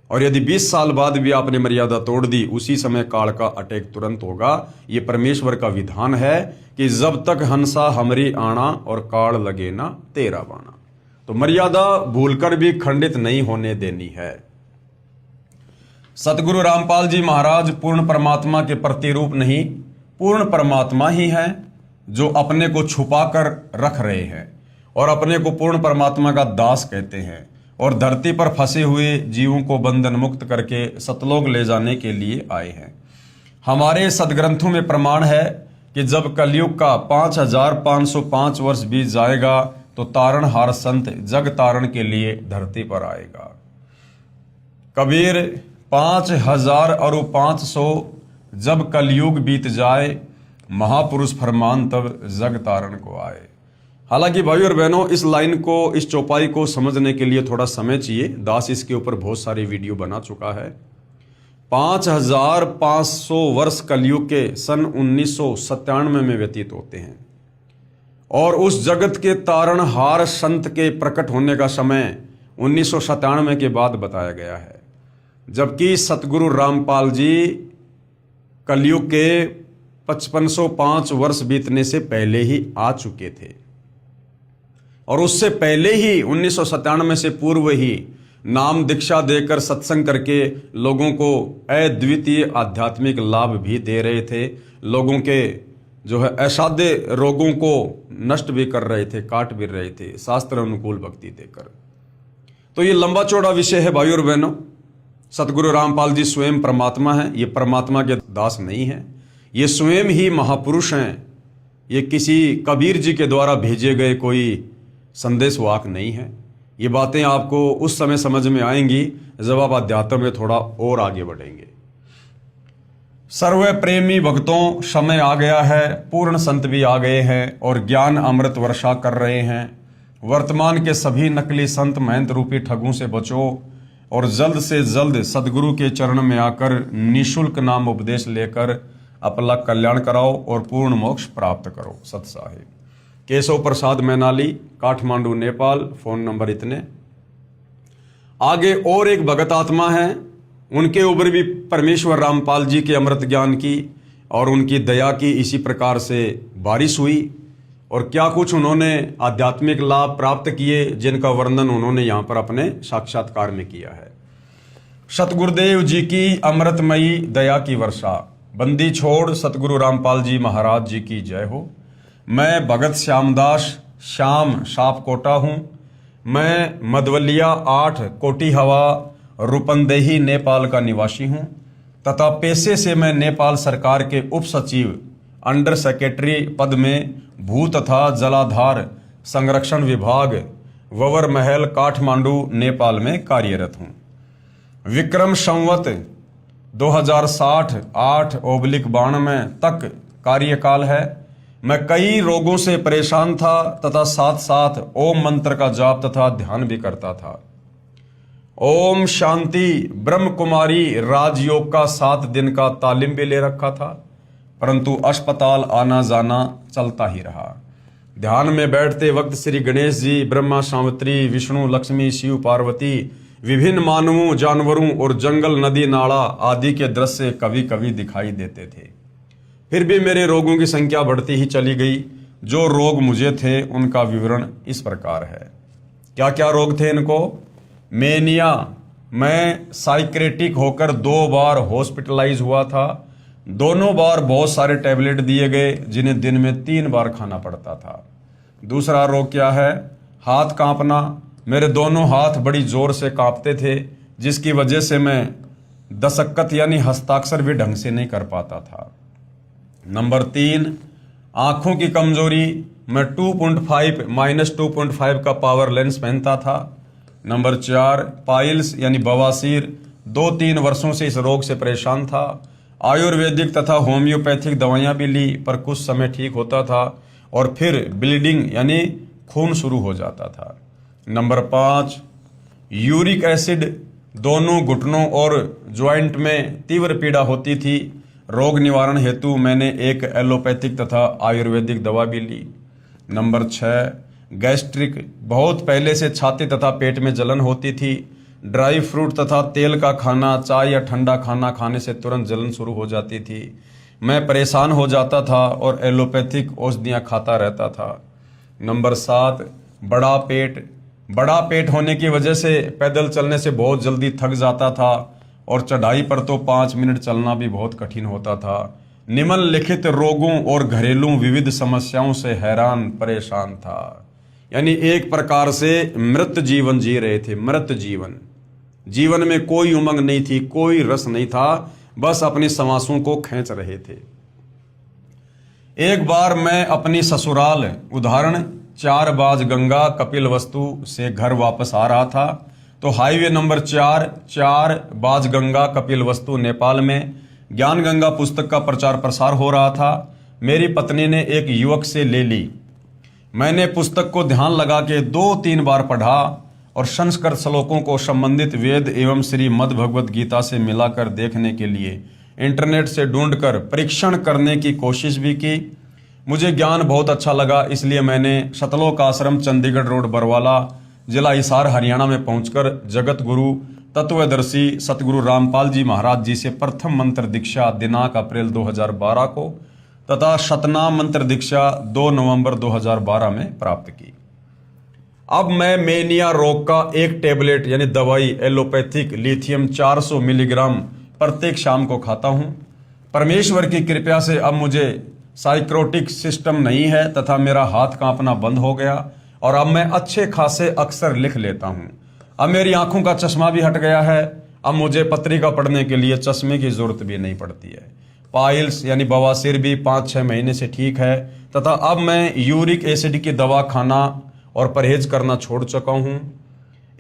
और यदि 20 साल बाद भी आपने मर्यादा तोड़ दी, उसी समय काल का अटैक तुरंत होगा। ये परमेश्वर का विधान है कि जब तक हंसा हमरी आना और काल लगे ना तेरा बाणा। तो मर्यादा भूलकर भी खंडित नहीं होने देनी है। सतगुरु रामपाल जी महाराज पूर्ण परमात्मा के प्रतिरूप नहीं, पूर्ण परमात्मा ही है, जो अपने को छुपा कर रख रहे हैं और अपने को पूर्ण परमात्मा का दास कहते हैं, और धरती पर फंसे हुए जीवों को बंधन मुक्त करके सतलोक ले जाने के लिए आए हैं। हमारे सदग्रंथों में प्रमाण है कि जब कलयुग का 5505 वर्ष बीत जाएगा, तो तारणहार संत जग तारण के लिए धरती पर आएगा। कबीर 5000 और 500 जब कलयुग बीत जाए, महापुरुष फरमान तब जग तारण को आए। हालांकि भाई और बहनों, इस लाइन को, इस चौपाई को समझने के लिए थोड़ा समय चाहिए। दास इसके ऊपर बहुत सारी वीडियो बना चुका है। 5500 वर्ष कलयुग के सन 1997 में व्यतीत होते हैं, और उस जगत के तारणहार संत के प्रकट होने का समय 1997 के बाद बताया गया है, जबकि सतगुरु रामपाल जी कलयुग के 5505 वर्ष बीतने से पहले ही आ चुके थे, और उससे पहले ही 1997 से पूर्व ही नाम दीक्षा देकर सत्संग करके लोगों को अद्वितीय आध्यात्मिक लाभ भी दे रहे थे, लोगों के जो है असाध्य रोगों को नष्ट भी कर रहे थे, काट भी रहे थे, शास्त्र अनुकूल भक्ति देकर। तो ये लंबा चौड़ा विषय है भाई और बहनों। सतगुरु रामपाल जी स्वयं परमात्मा हैं, ये परमात्मा के दास नहीं हैं, ये स्वयं ही महापुरुष हैं। ये किसी कबीर जी के द्वारा भेजे गए कोई संदेशवाहक नहीं है। ये बातें आपको उस समय समझ में आएंगी जब आप अध्यात्म में थोड़ा और आगे बढ़ेंगे। सर्व प्रेमी भक्तों, समय आ गया है, पूर्ण संत भी आ गए हैं और ज्ञान अमृत वर्षा कर रहे हैं। वर्तमान के सभी नकली संत महंत रूपी ठगों से बचो और जल्द से जल्द सदगुरु के चरण में आकर निःशुल्क नाम उपदेश लेकर अपना कल्याण कराओ और पूर्ण मोक्ष प्राप्त करो। सत साहिब। केशव प्रसाद मैनाली, काठमांडू, नेपाल। फोन नंबर इतने। आगे और एक भगत आत्मा है, उनके ऊपर भी परमेश्वर रामपाल जी के अमृत ज्ञान की और उनकी दया की इसी प्रकार से बारिश हुई, और क्या कुछ उन्होंने आध्यात्मिक लाभ प्राप्त किए, जिनका वर्णन उन्होंने यहाँ पर अपने साक्षात्कार में किया है। सतगुरुदेव जी की अमृतमयी दया की वर्षा। बंदी छोड़ सतगुरु रामपाल जी महाराज जी की जय हो। मैं भगत श्यामदास श्याम सापकोटा हूँ। मैं मधवलिया 8 कोटी हवा रूपंदेही नेपाल का निवासी हूँ तथा पेशे से मैं नेपाल सरकार के उप सचिव अंडर सेक्रेटरी पद में भू तथा जलाधार संरक्षण विभाग ववर महल, काठमांडू, नेपाल में कार्यरत हूँ। विक्रम संवत 2060 8/92 तक कार्यकाल है। मैं कई रोगों से परेशान था तथा साथ साथ ओम मंत्र का जाप तथा ध्यान भी करता था। ओम शांति ब्रह्म कुमारी राजयोग का 7 दिन का तालीम भी ले रखा था, परंतु अस्पताल आना जाना चलता ही रहा। ध्यान में बैठते वक्त श्री गणेश जी, ब्रह्मा, सावित्री, विष्णु, लक्ष्मी, शिव, पार्वती, विभिन्न मानवों, जानवरों और जंगल, नदी, नाला आदि के दृश्य कभी कभी दिखाई देते थे। फिर भी मेरे रोगों की संख्या बढ़ती ही चली गई। जो रोग मुझे थे उनका विवरण इस प्रकार है। क्या क्या रोग थे इनको? मेनिया, मैं साइक्रेटिक होकर 2 बार हॉस्पिटलाइज हुआ था। दोनों बार बहुत सारे टैबलेट दिए गए जिन्हें दिन में 3 बार खाना पड़ता था। दूसरा रोग क्या है? हाथ कांपना। मेरे दोनों हाथ बड़ी जोर से कांपते थे, जिसकी वजह से मैं दस्तखत यानी हस्ताक्षर भी ढंग से नहीं कर पाता था। नंबर 3, आंखों की कमजोरी। मैं 2.5 का पावर लेंस पहनता था। नंबर 4, पाइल्स यानी बवासीर। 2-3 वर्षों से इस रोग से परेशान था। आयुर्वेदिक तथा होम्योपैथिक दवाइयां भी ली, पर कुछ समय ठीक होता था और फिर ब्लीडिंग यानी खून शुरू हो जाता था। Number 5, uric acid. दोनों घुटनों और ज्वाइंट में तीव्र पीड़ा होती थी। रोग निवारण हेतु मैंने एक एलोपैथिक तथा आयुर्वेदिक दवा भी ली। Number 6, gastric. बहुत पहले से छाती तथा पेट में जलन होती थी। ड्राई फ्रूट तथा तेल का खाना, चाय या ठंडा खाना खाने से तुरंत जलन शुरू हो जाती थी। मैं परेशान हो जाता था और एलोपैथिक औषधियाँ खाता रहता था। नंबर 7, बड़ा पेट। बड़ा पेट होने की वजह से पैदल चलने से बहुत जल्दी थक जाता था और चढ़ाई पर तो 5 मिनट चलना भी बहुत कठिन होता था। निम्नलिखित रोगों और घरेलू विविध समस्याओं से हैरान परेशान था। यानी एक प्रकार से मृत जीवन जी रहे थे। मृत जीवन, जीवन में कोई उमंग नहीं थी, कोई रस नहीं था, बस अपनी सांसों को खींच रहे थे। एक बार मैं अपनी ससुराल उदाहरण 4 बाज गंगा कपिल वस्तु से घर वापस आ रहा था, तो हाईवे नंबर 4 बाज गंगा कपिल वस्तु नेपाल में ज्ञान गंगा पुस्तक का प्रचार प्रसार हो रहा था। मेरी पत्नी ने एक युवक से ले ली। मैंने पुस्तक को ध्यान लगा के 2-3 बार पढ़ा और संस्कृत श्लोकों को संबंधित वेद एवं श्री मद् भगवत गीता से मिलाकर देखने के लिए इंटरनेट से ढूंढकर परीक्षण करने की कोशिश भी की। मुझे ज्ञान बहुत अच्छा लगा, इसलिए मैंने सतलोक आश्रम, चंडीगढ़ रोड, बरवाला, जिला हिसार, हरियाणा में पहुंचकर जगत गुरु तत्वदर्शी सतगुरु रामपाल जी महाराज जी से प्रथम मंत्र दीक्षा दिनांक अप्रैल 2012 को तथा शतनाम मंत्र दीक्षा 2 नवंबर 2012 में प्राप्त की। अब मैं मेनिया रोग का एक टेबलेट यानी दवाई एलोपैथिक लिथियम 400 मिलीग्राम प्रत्येक शाम को खाता हूं। परमेश्वर की कृपा से अब मुझे साइक्रोटिक सिस्टम नहीं है तथा मेरा हाथ कांपना बंद हो गया और अब मैं अच्छे खासे अक्षर लिख लेता हूं। अब मेरी आंखों का चश्मा भी हट गया है। अब मुझे पत्रिका पढ़ने के लिए चश्मे की जरूरत भी नहीं पड़ती है। पाइल्स यानी बवासीर भी 5-6 महीने से ठीक है तथा अब मैं यूरिक एसिड की दवा खाना और परहेज करना छोड़ चुका हूं।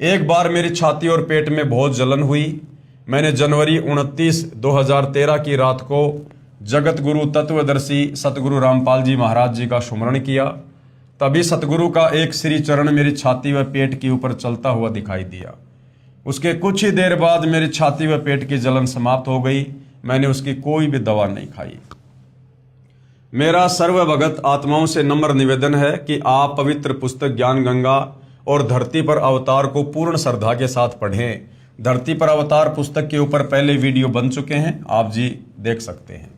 एक बार मेरी छाती और पेट में बहुत जलन हुई। मैंने जनवरी 29, 2013 की रात को जगत गुरु तत्वदर्शी सतगुरु रामपाल जी महाराज जी का सुमरण किया। तभी सतगुरु का एक श्री चरण मेरी छाती व पेट के ऊपर चलता हुआ दिखाई दिया। उसके कुछ ही देर बाद मेरी छाती व पेट की जलन समाप्त हो गई। मैंने उसकी कोई भी दवा नहीं खाई। मेरा सर्वभगत आत्माओं से नम्र निवेदन है कि आप पवित्र पुस्तक ज्ञान गंगा और धरती पर अवतार को पूर्ण श्रद्धा के साथ पढ़ें। धरती पर अवतार पुस्तक के ऊपर पहले वीडियो बन चुके हैं, आप जी देख सकते हैं।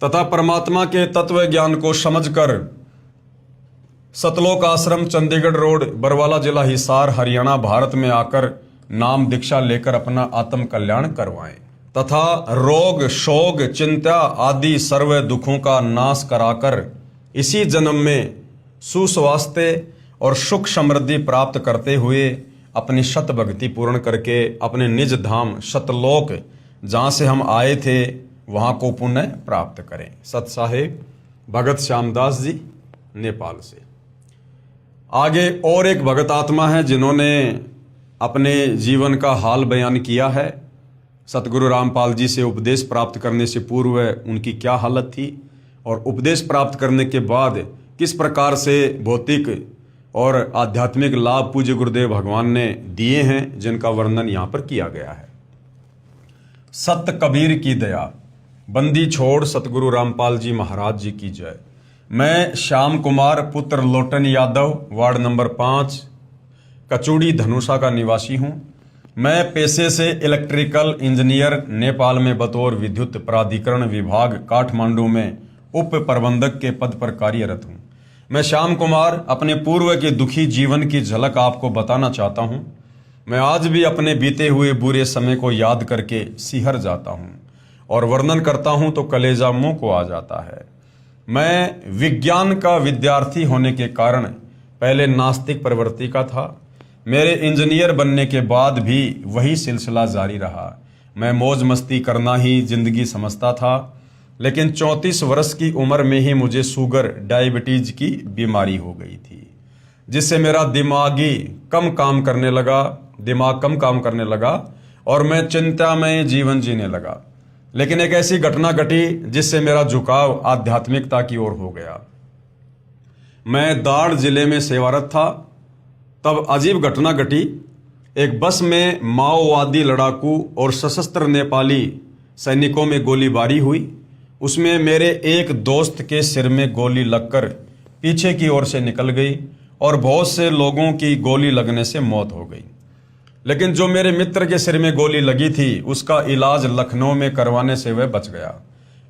तथा परमात्मा के तत्व ज्ञान को समझकर सतलोक आश्रम, चंडीगढ़ रोड, बरवाला, जिला हिसार, हरियाणा, भारत में आकर नाम दीक्षा लेकर अपना आत्म कल्याण करवाएं तथा रोग, शोक, चिंता आदि सर्व दुखों का नाश कराकर इसी जन्म में सुस्वास्थ्य और सुख समृद्धि प्राप्त करते हुए अपनी शत भक्ति पूर्ण करके अपने निज धाम सतलोक जहाँ से हम आए थे वहाँ को पुनः प्राप्त करें। सत साहेब भगत श्यामदास जी, नेपाल से। आगे और एक भगत आत्मा है जिन्होंने अपने जीवन का हाल बयान किया है। सतगुरु रामपाल जी से उपदेश प्राप्त करने से पूर्व उनकी क्या हालत थी और उपदेश प्राप्त करने के बाद किस प्रकार से भौतिक और आध्यात्मिक लाभ पूज्य गुरुदेव भगवान ने दिए हैं, जिनका वर्णन यहाँ पर किया गया है। सत कबीर की दया, बंदी छोड़ सतगुरु रामपाल जी महाराज जी की जय। मैं श्याम कुमार पुत्र लोटन यादव, वार्ड नंबर 5, कचूड़ी धनुषा का निवासी हूँ। मैं पेशे से इलेक्ट्रिकल इंजीनियर, नेपाल में बतौर विद्युत प्राधिकरण विभाग काठमांडू में उप प्रबंधक के पद पर कार्यरत हूँ। मैं श्याम कुमार अपने पूर्व के दुखी जीवन की झलक आपको बताना चाहता हूँ। मैं आज भी अपने बीते हुए बुरे समय को याद करके सिहर जाता हूँ और वर्णन करता हूँ तो कलेजा मुंह को आ जाता है। मैं विज्ञान का विद्यार्थी होने के कारण पहले नास्तिक प्रवृत्ति का था। मेरे इंजीनियर बनने के बाद भी वही सिलसिला जारी रहा। मैं मौज मस्ती करना ही जिंदगी समझता था, लेकिन 34 वर्ष की उम्र में ही मुझे शुगर डायबिटीज की बीमारी हो गई थी, जिससे मेरा दिमाग कम काम करने लगा और मैं चिंता में जीवन जीने लगा। लेकिन एक ऐसी घटना घटी जिससे मेरा झुकाव आध्यात्मिकता की ओर हो गया। मैं दाड़ जिले में सेवारत था, तब अजीब घटना घटी। एक बस में माओवादी लड़ाकू और सशस्त्र नेपाली सैनिकों में गोलीबारी हुई। उसमें मेरे एक दोस्त के सिर में गोली लगकर पीछे की ओर से निकल गई और बहुत से लोगों की गोली लगने से मौत हो गई। लेकिन जो मेरे मित्र के सिर में गोली लगी थी उसका इलाज लखनऊ में करवाने से वह बच गया।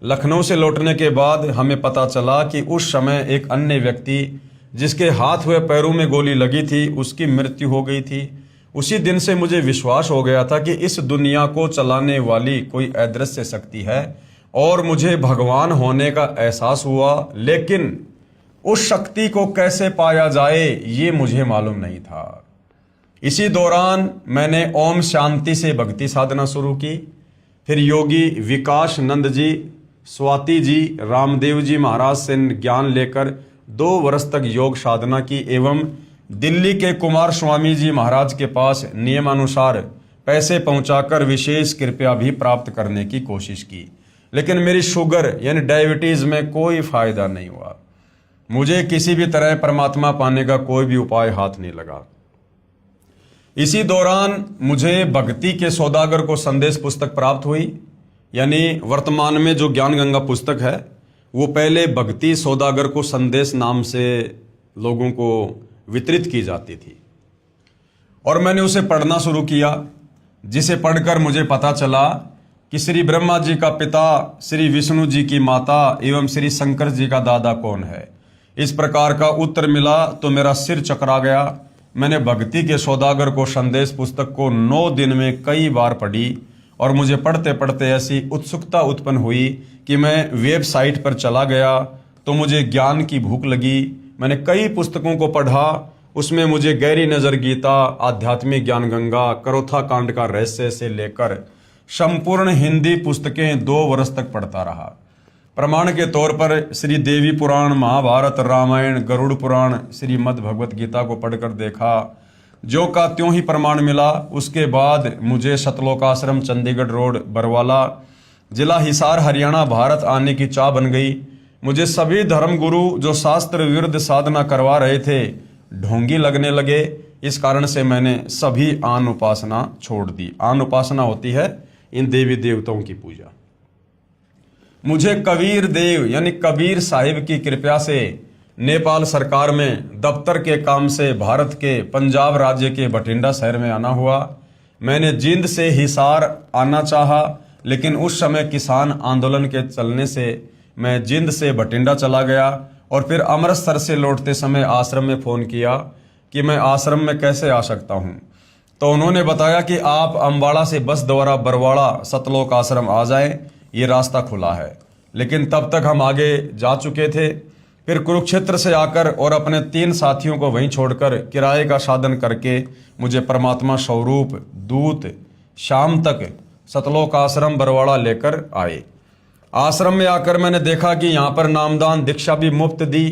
लखनऊ से लौटने के बाद हमें पता चला कि उस समय एक अन्य व्यक्ति जिसके हाथ व पैरों में गोली लगी थी उसकी मृत्यु हो गई थी। उसी दिन से मुझे विश्वास हो गया था कि इस दुनिया को चलाने वाली कोई अदृश्य शक्ति है और मुझे भगवान होने का एहसास हुआ। लेकिन उस शक्ति को कैसे पाया जाए ये मुझे मालूम नहीं था। इसी दौरान मैंने ओम शांति से भक्ति साधना शुरू की। फिर योगी विकास नंद जी, स्वाति जी, रामदेव जी महाराज से ज्ञान लेकर 2 वर्ष तक योग साधना की एवं दिल्ली के कुमार स्वामी जी महाराज के पास नियमानुसार पैसे पहुंचाकर विशेष कृपया भी प्राप्त करने की कोशिश की। लेकिन मेरी शुगर यानी डायबिटीज में कोई फायदा नहीं हुआ। मुझे किसी भी तरह परमात्मा पाने का कोई भी उपाय हाथ नहीं लगा। इसी दौरान मुझे भक्ति के सौदागर को संदेश पुस्तक प्राप्त हुई। यानी वर्तमान में जो ज्ञान गंगा पुस्तक है वो पहले भक्ति सौदागर को संदेश नाम से लोगों को वितरित की जाती थी और मैंने उसे पढ़ना शुरू किया, जिसे पढ़कर मुझे पता चला कि श्री ब्रह्मा जी का पिता, श्री विष्णु जी की माता एवं श्री शंकर जी का दादा कौन है। इस प्रकार का उत्तर मिला तो मेरा सिर चकरा गया। मैंने भक्ति के सौदागर को संदेश पुस्तक को 9 दिन में कई बार पढ़ी और मुझे पढ़ते पढ़ते ऐसी उत्सुकता उत्पन्न हुई कि मैं वेबसाइट पर चला गया तो मुझे ज्ञान की भूख लगी। मैंने कई पुस्तकों को पढ़ा। उसमें मुझे गहरी नजर गीता, आध्यात्मिक ज्ञान गंगा, करोथा कांड का रहस्य से लेकर संपूर्ण हिंदी पुस्तकें 2 वर्ष तक पढ़ता रहा। प्रमाण के तौर पर श्री देवी पुराण, महाभारत, रामायण, गरुड़ पुराण, श्रीमद् भगवत गीता को पढ़कर देखा। जो का त्यों ही प्रमाण मिला। उसके बाद मुझे सतलोकाश्रम, चंडीगढ़ रोड, बरवाला, जिला हिसार, हरियाणा, भारत आने की चाह बन गई। मुझे सभी धर्मगुरु जो शास्त्र विरुद्ध साधना करवा रहे थे ढोंगी लगने लगे। इस कारण से मैंने सभी आन उपासना छोड़ दी। आन उपासना होती है इन देवी देवताओं की पूजा। मुझे कबीर देव यानी कबीर साहिब की कृपा से नेपाल सरकार में दफ्तर के काम से भारत के पंजाब राज्य के बठिंडा शहर में आना हुआ। मैंने जींद से हिसार आना चाहा, लेकिन उस समय किसान आंदोलन के चलने से मैं जींद से बठिंडा चला गया और फिर अमृतसर से लौटते समय आश्रम में फ़ोन किया कि मैं आश्रम में कैसे आ सकता हूँ। तो उन्होंने बताया कि आप अम्बाड़ा से बस द्वारा बरवाड़ा सतलोक आश्रम आ जाएं, ये रास्ता खुला है। लेकिन तब तक हम आगे जा चुके थे। फिर कुरुक्षेत्र से आकर और अपने 3 साथियों को वहीं छोड़कर किराए का साधन करके मुझे परमात्मा स्वरूप दूत शाम तक सतलोक आश्रम बरवाड़ा लेकर आए। आश्रम में आकर मैंने देखा कि यहाँ पर नामदान दीक्षा भी मुफ्त दी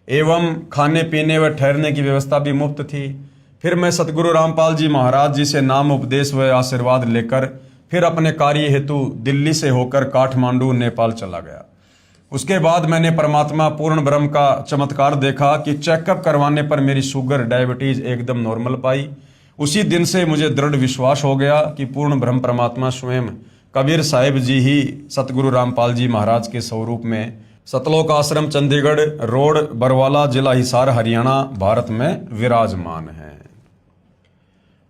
एवं खाने पीने व ठहरने की व्यवस्था भी मुफ्त थी। फिर मैं सतगुरु रामपाल जी महाराज जी से नाम उपदेश व आशीर्वाद लेकर फिर अपने कार्य हेतु दिल्ली से होकर काठमांडू नेपाल चला गया। उसके बाद मैंने परमात्मा पूर्ण ब्रह्म का चमत्कार देखा कि चेकअप करवाने पर मेरी शुगर डायबिटीज एकदम नॉर्मल पाई। उसी दिन से मुझे दृढ़ विश्वास हो गया कि पूर्ण ब्रह्म परमात्मा स्वयं कबीर साहिब जी ही सतगुरु रामपाल जी महाराज के स्वरूप में सतलोक आश्रम चंडीगढ़ रोड बरवाला जिला हिसार हरियाणा भारत में विराजमान है।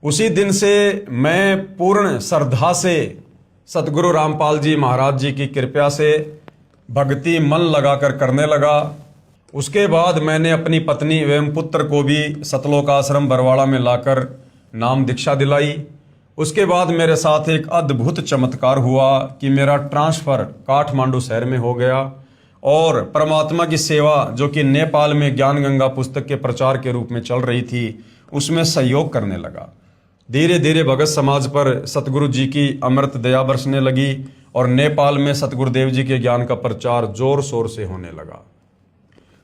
उसी दिन से मैं पूर्ण श्रद्धा से सतगुरु रामपाल जी महाराज जी की कृपा से भक्ति मन लगाकर करने लगा। उसके बाद मैंने अपनी पत्नी एवं पुत्र को भी सतलोक आश्रम बरवाड़ा में लाकर नाम दीक्षा दिलाई। उसके बाद मेरे साथ एक अद्भुत चमत्कार हुआ कि मेरा ट्रांसफ़र काठमांडू शहर में हो गया और परमात्मा की सेवा जो कि नेपाल में ज्ञान गंगा पुस्तक के प्रचार के रूप में चल रही थी उसमें सहयोग करने लगा। धीरे धीरे भगत समाज पर सतगुरु जी की अमृत दया बरसने लगी और नेपाल में सतगुरुदेव जी के ज्ञान का प्रचार जोर शोर से होने लगा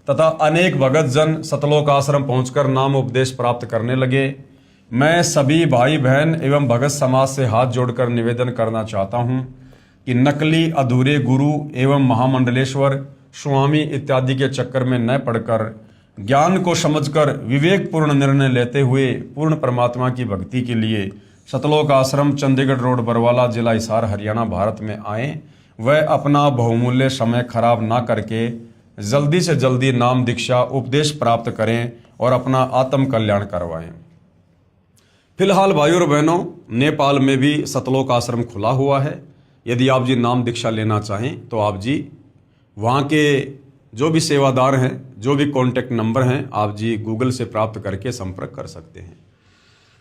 तथा अनेक भगत जन सतलोक आश्रम पहुंचकर नाम उपदेश प्राप्त करने लगे। मैं सभी भाई बहन एवं भगत समाज से हाथ जोड़कर निवेदन करना चाहता हूं कि नकली अधूरे गुरु एवं महामंडलेश्वर स्वामी इत्यादि के चक्कर में न पड़कर ज्ञान को समझकर विवेकपूर्ण निर्णय लेते हुए पूर्ण परमात्मा की भक्ति के लिए सतलोक आश्रम चंडीगढ़ रोड बरवाला जिला हिसार हरियाणा भारत में आएं। वह अपना बहुमूल्य समय खराब ना करके जल्दी से जल्दी नाम दीक्षा उपदेश प्राप्त करें और अपना आत्म कल्याण करवाएं। फिलहाल भाइयों और बहनों, नेपाल में भी सतलोक आश्रम खुला हुआ है। यदि आप जी नाम दीक्षा लेना चाहें तो आप जी वहाँ के जो भी सेवादार हैं, जो भी कॉन्टैक्ट नंबर हैं, आप जी गूगल से प्राप्त करके संपर्क कर सकते हैं।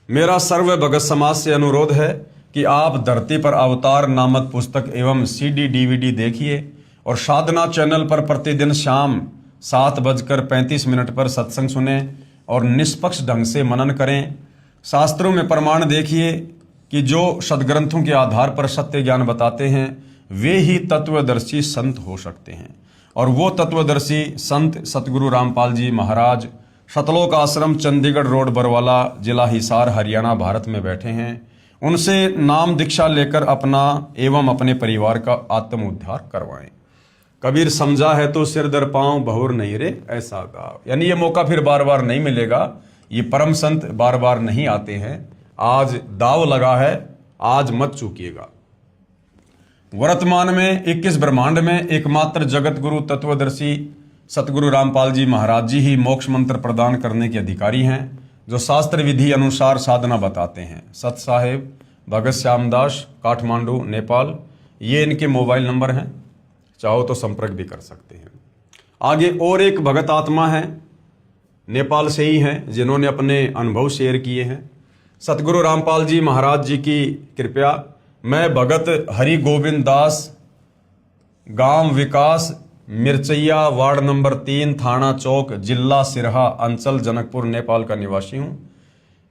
मेरा सर्व भगत समाज से अनुरोध है कि आप धरती पर अवतार नामक पुस्तक एवं CD DVD देखिए और साधना चैनल पर प्रतिदिन शाम 7:35 पर सत्संग सुने और निष्पक्ष ढंग से मनन करें। शास्त्रों में प्रमाण देखिए कि जो सदग्रंथों के आधार पर सत्य ज्ञान बताते हैं वे ही तत्वदर्शी संत हो सकते हैं और वो तत्वदर्शी संत सतगुरु रामपाल जी महाराज सतलोक आश्रम चंडीगढ़ रोड बरवाला जिला हिसार हरियाणा भारत में बैठे हैं। उनसे नाम दीक्षा लेकर अपना एवं अपने परिवार का आत्म उद्धार करवाएं। कबीर समझा है तो सिर दर पांव बहुर नहीं रे ऐसा गाओ। यानी ये मौका फिर बार बार नहीं मिलेगा। ये परम संत बार बार नहीं आते हैं। आज दाव लगा है, आज मत चूकिएगा। वर्तमान में 21 ब्रह्मांड में एकमात्र जगत गुरु तत्वदर्शी सतगुरु रामपाल जी महाराज जी ही मोक्ष मंत्र प्रदान करने के अधिकारी हैं, जो शास्त्र विधि अनुसार साधना बताते हैं। सत साहेब भगत श्यामदास, काठमांडू, नेपाल। ये इनके मोबाइल नंबर हैं, चाहो तो संपर्क भी कर सकते हैं। आगे और एक भगत आत्मा है, नेपाल से ही हैं, जिन्होंने अपने अनुभव शेयर किए हैं। सतगुरु रामपाल जी महाराज जी की कृपया मैं भगत हरि गोविंद दास, गांव विकास मिर्चैया, वार्ड नंबर 3, थाना चौक, जिला सिरहा, अंचल जनकपुर, नेपाल का निवासी हूँ।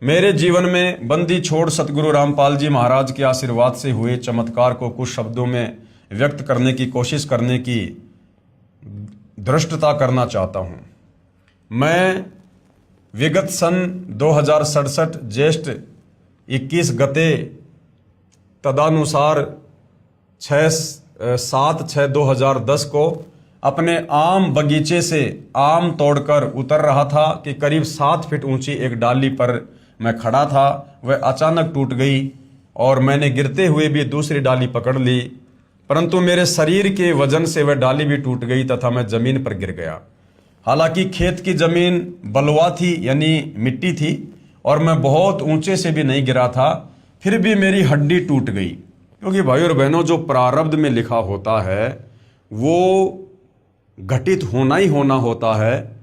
मेरे जीवन में बंदी छोड़ सतगुरु रामपाल जी महाराज के आशीर्वाद से हुए चमत्कार को कुछ शब्दों में व्यक्त करने की कोशिश करने की धृष्टता करना चाहता हूँ। मैं विगत सन 2067 ज्येष्ठ 21 गते तदानुसार 7/6/2010 को अपने आम बगीचे से आम तोड़कर उतर रहा था कि करीब 7 फीट ऊंची एक डाली पर मैं खड़ा था। वह अचानक टूट गई और मैंने गिरते हुए भी दूसरी डाली पकड़ ली, परंतु मेरे शरीर के वजन से वह डाली भी टूट गई तथा मैं जमीन पर गिर गया। हालांकि खेत की जमीन बलुआ थी, यानी मिट्टी थी, और मैं बहुत ऊंचे से भी नहीं गिरा था, फिर भी मेरी हड्डी टूट गई। क्योंकि भाई और बहनों, जो प्रारब्ध में लिखा होता है वो घटित होना ही होना होता है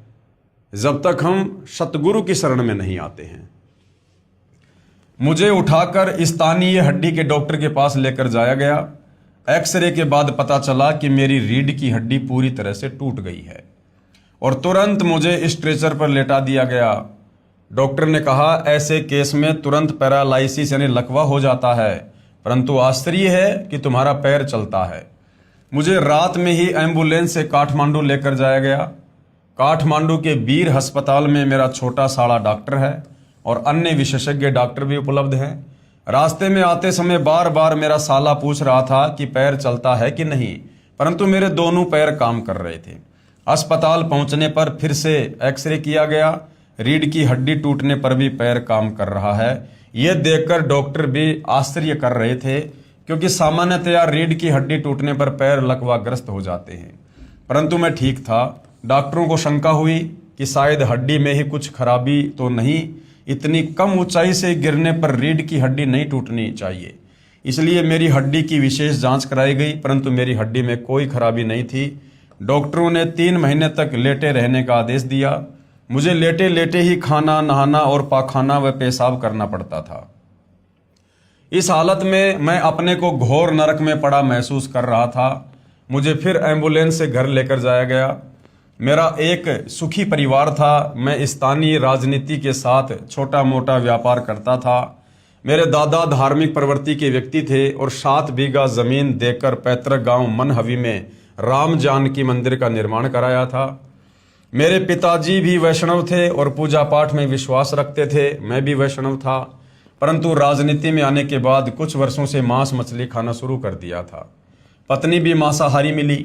जब तक हम सतगुरु की शरण में नहीं आते हैं। मुझे उठाकर स्थानीय हड्डी के डॉक्टर के पास लेकर जाया गया। एक्सरे के बाद पता चला कि मेरी रीढ़ की हड्डी पूरी तरह से टूट गई है और तुरंत मुझे स्ट्रेचर पर लेटा दिया गया। डॉक्टर ने कहा ऐसे केस में तुरंत पैरालाइसिस यानी लकवा हो जाता है, परंतु आश्चर्य है कि तुम्हारा पैर चलता है। मुझे रात में ही एम्बुलेंस से काठमांडू लेकर जाया गया। काठमांडू के वीर अस्पताल में मेरा छोटा साड़ा डॉक्टर है और अन्य विशेषज्ञ डॉक्टर भी उपलब्ध हैं। रास्ते में आते समय बार बार मेरा साला पूछ रहा था कि पैर चलता है कि नहीं, परंतु मेरे दोनों पैर काम कर रहे थे। अस्पताल पहुंचने पर फिर से एक्सरे किया गया। रीढ़ की हड्डी टूटने पर भी पैर काम कर रहा है। यह देखकर डॉक्टर भी आश्चर्य कर रहे थे, क्योंकि सामान्यतया रीढ़ की हड्डी टूटने पर पैर लकवाग्रस्त हो जाते हैं, परंतु मैं ठीक था। डॉक्टरों को शंका हुई कि शायद हड्डी में ही कुछ खराबी तो नहीं, इतनी कम ऊंचाई से गिरने पर रीढ़ की हड्डी नहीं टूटनी चाहिए। इसलिए मेरी हड्डी की विशेष जांच कराई गई, परंतु मेरी हड्डी में कोई खराबी नहीं थी। डॉक्टरों ने 3 महीने तक लेटे रहने का आदेश दिया। मुझे लेटे लेटे ही खाना, नहाना और पाखाना व पेशाब करना पड़ता था। इस हालत में मैं अपने को घोर नरक में पड़ा महसूस कर रहा था। मुझे फिर एम्बुलेंस से घर लेकर जाया गया। मेरा एक सुखी परिवार था। मैं स्थानीय राजनीति के साथ छोटा मोटा व्यापार करता था। मेरे दादा धार्मिक प्रवृत्ति के व्यक्ति थे और 7 बीघा जमीन देकर पैतृक गांव मनहवी में राम जानकी मंदिर का निर्माण कराया था। मेरे पिताजी भी वैष्णव थे और पूजा पाठ में विश्वास रखते थे। मैं भी वैष्णव था, परंतु राजनीति में आने के बाद कुछ वर्षों से मांस मछली खाना शुरू कर दिया था। पत्नी भी मांसाहारी मिली।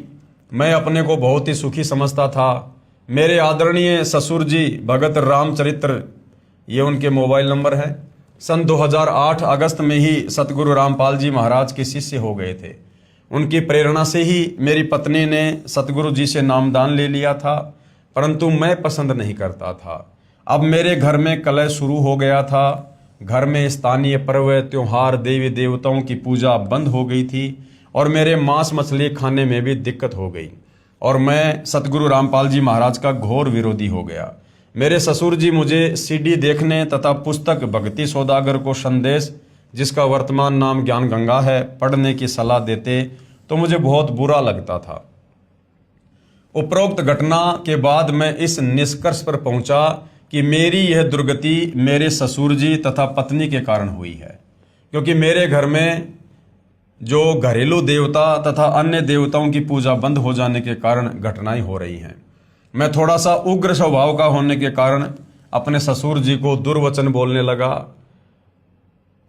मैं अपने को बहुत ही सुखी समझता था। मेरे आदरणीय ससुर जी भगत रामचरित्र, ये उनके मोबाइल नंबर है, सन 2008 अगस्त में ही सतगुरु रामपाल जी महाराज के शिष्य हो गए थे। उनकी प्रेरणा से ही मेरी पत्नी ने सतगुरु जी से नामदान ले लिया था, परंतु मैं पसंद नहीं करता था। अब मेरे घर में कलह शुरू हो गया था। घर में स्थानीय पर्व, त्योहार, देवी देवताओं की पूजा बंद हो गई थी और मेरे मांस मछली खाने में भी दिक्कत हो गई और मैं सतगुरु रामपाल जी महाराज का घोर विरोधी हो गया। मेरे ससुर जी मुझे सीडी देखने तथा पुस्तक भक्ति सौदागर को संदेश, जिसका वर्तमान नाम ज्ञान गंगा है, पढ़ने की सलाह देते तो मुझे बहुत बुरा लगता था। उपरोक्त घटना के बाद मैं इस निष्कर्ष पर पहुंचा कि मेरी यह दुर्गति मेरे ससुर जी तथा पत्नी के कारण हुई है, क्योंकि मेरे घर में जो घरेलू देवता तथा अन्य देवताओं की पूजा बंद हो जाने के कारण घटनाएं हो रही हैं। मैं थोड़ा सा उग्र स्वभाव का होने के कारण अपने ससुर जी को दुर्वचन बोलने लगा,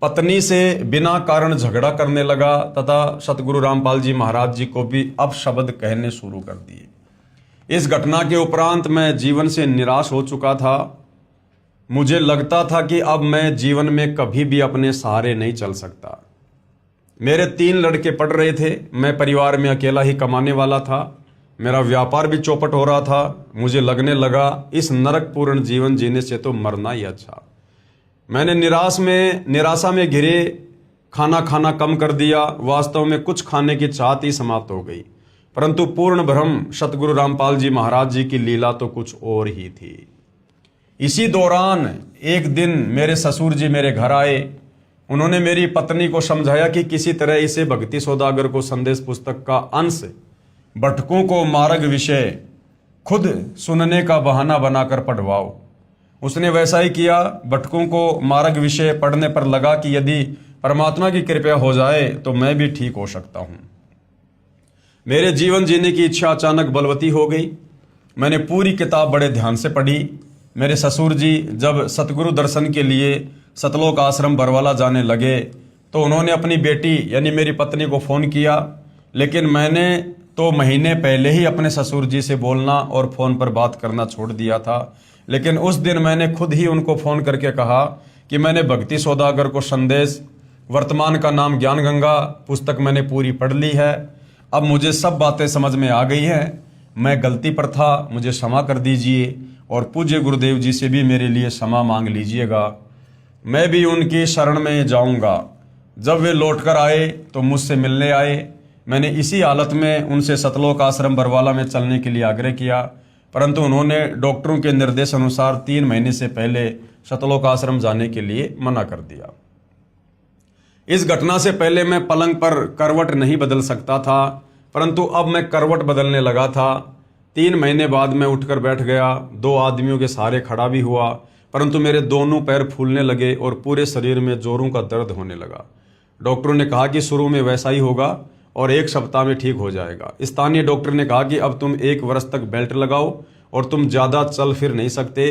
पत्नी से बिना कारण झगड़ा करने लगा तथा सतगुरु रामपाल जी महाराज जी को भी अपशब्द कहने शुरू कर दिए। इस घटना के उपरांत मैं जीवन से निराश हो चुका था। मुझे लगता था कि अब मैं जीवन में कभी भी अपने सहारे नहीं चल सकता। मेरे 3 लड़के पढ़ रहे थे। मैं परिवार में अकेला ही कमाने वाला था। मेरा व्यापार भी चौपट हो रहा था। मुझे लगने लगा इस नरकपूर्ण जीवन जीने से तो मरना ही अच्छा। मैंने निराशा में घिरे खाना खाना कम कर दिया। वास्तव में कुछ खाने की चाहत ही समाप्त हो गई, परंतु पूर्ण भ्रम सतगुरु रामपाल जी महाराज जी की लीला तो कुछ और ही थी। इसी दौरान एक दिन मेरे ससुर जी मेरे घर आए। उन्होंने मेरी पत्नी को समझाया कि किसी तरह इसे भक्ति सौदागर को संदेश पुस्तक का अंश भटकों को मार्ग विषय खुद सुनने का बहाना बनाकर पढ़वाओ। उसने वैसा ही किया। भटकों को मार्ग विषय पढ़ने पर लगा कि यदि परमात्मा की कृपा हो जाए तो मैं भी ठीक हो सकता हूं। मेरे जीवन जीने की इच्छा अचानक बलवती हो गई। मैंने पूरी किताब बड़े ध्यान से पढ़ी। मेरे ससुर जी जब सतगुरु दर्शन के लिए सतलोक आश्रम बरवाला जाने लगे तो उन्होंने अपनी बेटी यानी मेरी पत्नी को फ़ोन किया, लेकिन मैंने तो महीने पहले ही अपने ससुर जी से बोलना और फ़ोन पर बात करना छोड़ दिया था। लेकिन उस दिन मैंने खुद ही उनको फ़ोन करके कहा कि मैंने भक्ति सौदागर को संदेश, वर्तमान का नाम ज्ञान गंगा, पुस्तक मैंने पूरी पढ़ ली है। अब मुझे सब बातें समझ में आ गई हैं। मैं गलती पर था, मुझे क्षमा कर दीजिए और पूज्य गुरुदेव जी से भी मेरे लिए क्षमा मांग लीजिएगा। मैं भी उनकी शरण में जाऊंगा। जब वे लौटकर आए तो मुझसे मिलने आए। मैंने इसी हालत में उनसे सतलोक आश्रम बरवाला में चलने के लिए आग्रह किया, परंतु उन्होंने डॉक्टरों के निर्देश अनुसार 3 महीने से पहले सतलोक आश्रम जाने के लिए मना कर दिया। इस घटना से पहले मैं पलंग पर करवट नहीं बदल सकता था, परंतु अब मैं करवट बदलने लगा था। 3 महीने बाद मैं उठकर बैठ गया। 2 आदमियों के सहारे खड़ा भी हुआ, परंतु मेरे दोनों पैर फूलने लगे और पूरे शरीर में जोरों का दर्द होने लगा। डॉक्टरों ने कहा कि शुरू में वैसा ही होगा और 1 सप्ताह में ठीक हो जाएगा। स्थानीय डॉक्टर ने कहा कि अब तुम 1 वर्ष तक बेल्ट लगाओ और तुम ज़्यादा चल फिर नहीं सकते,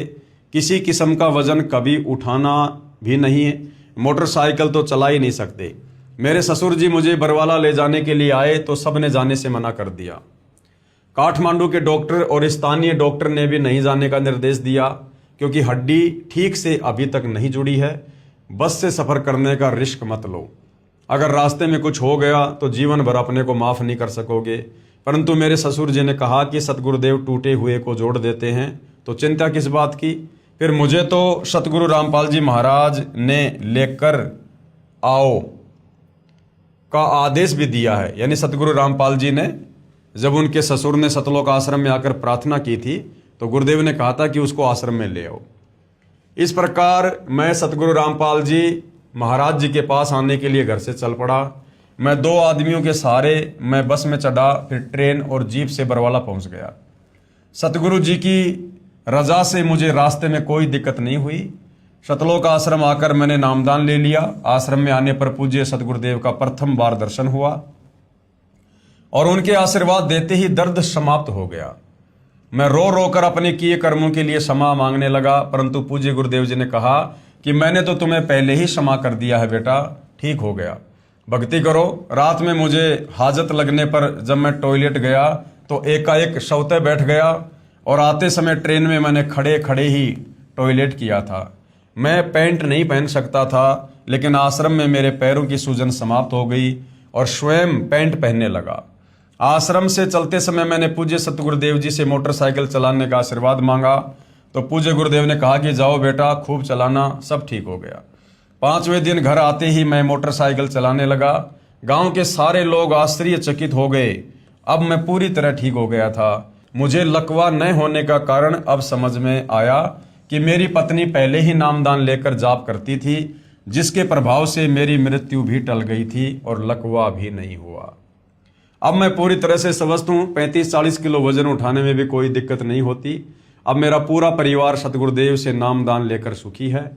किसी किस्म का वजन कभी उठाना भी नहीं है, मोटरसाइकिल तो चला ही नहीं सकते। मेरे ससुर जी मुझे बरवाला ले जाने के लिए आए तो सब ने जाने से मना कर दिया। काठमांडू के डॉक्टर और स्थानीय डॉक्टर ने भी नहीं जाने का निर्देश दिया, क्योंकि हड्डी ठीक से अभी तक नहीं जुड़ी है। बस से सफ़र करने का रिस्क मत लो, अगर रास्ते में कुछ हो गया तो जीवन भर अपने को माफ़ नहीं कर सकोगे। परंतु मेरे ससुर जी ने कहा कि सतगुरुदेव टूटे हुए को जोड़ देते हैं, तो चिंता किस बात की। फिर मुझे तो सतगुरु रामपाल जी महाराज ने लेकर आओ का आदेश भी दिया है। यानी सतगुरु रामपाल जी ने जब उनके ससुर ने सतलोक आश्रम में आकर प्रार्थना की थी तो गुरुदेव ने कहा था कि उसको आश्रम में ले आओ। इस प्रकार मैं सतगुरु रामपाल जी महाराज जी के पास आने के लिए घर से चल पड़ा। मैं 2 आदमियों के सहारे मैं बस में चढ़ा, फिर ट्रेन और जीप से बरवाला पहुंच गया। सतगुरु जी की रजा से मुझे रास्ते में कोई दिक्कत नहीं हुई। सतलोक आश्रम आकर मैंने नामदान ले लिया। आश्रम में आने पर पूज्य सतगुरुदेव का प्रथम बार दर्शन हुआ और उनके आशीर्वाद देते ही दर्द समाप्त हो गया। मैं रो रो कर अपने किए कर्मों के लिए क्षमा मांगने लगा, परंतु पूज्य गुरुदेव जी ने कहा कि मैंने तो तुम्हें पहले ही क्षमा कर दिया है बेटा, ठीक हो गया, भक्ति करो। रात में मुझे हाजत लगने पर जब मैं टॉयलेट गया तो एकाएक शौते बैठ गया और आते समय ट्रेन में मैंने खड़े खड़े ही टॉयलेट किया था। मैं पैंट नहीं पहन सकता था, लेकिन आश्रम में मेरे पैरों की सूजन समाप्त हो गई और स्वयं पैंट पहनने लगा। आश्रम से चलते समय मैंने पूज्य सतगुरुदेव जी से मोटरसाइकिल चलाने का आशीर्वाद मांगा, तो पूज्य गुरुदेव ने कहा कि जाओ बेटा, खूब चलाना, सब ठीक हो गया। 5वें दिन घर आते ही मैं मोटरसाइकिल चलाने लगा। गांव के सारे लोग आश्चर्यचकित हो गए। अब मैं पूरी तरह ठीक हो गया था। मुझे लकवा न होने का कारण अब समझ में आया कि मेरी पत्नी पहले ही नामदान लेकर जाप करती थी, जिसके प्रभाव से मेरी मृत्यु भी टल गई थी और लकवा भी नहीं हुआ। अब मैं पूरी तरह से स्वस्थ हूँ। 35-40 किलो वजन उठाने में भी कोई दिक्कत नहीं होती। अब मेरा पूरा परिवार सतगुरुदेव से नामदान लेकर सुखी है।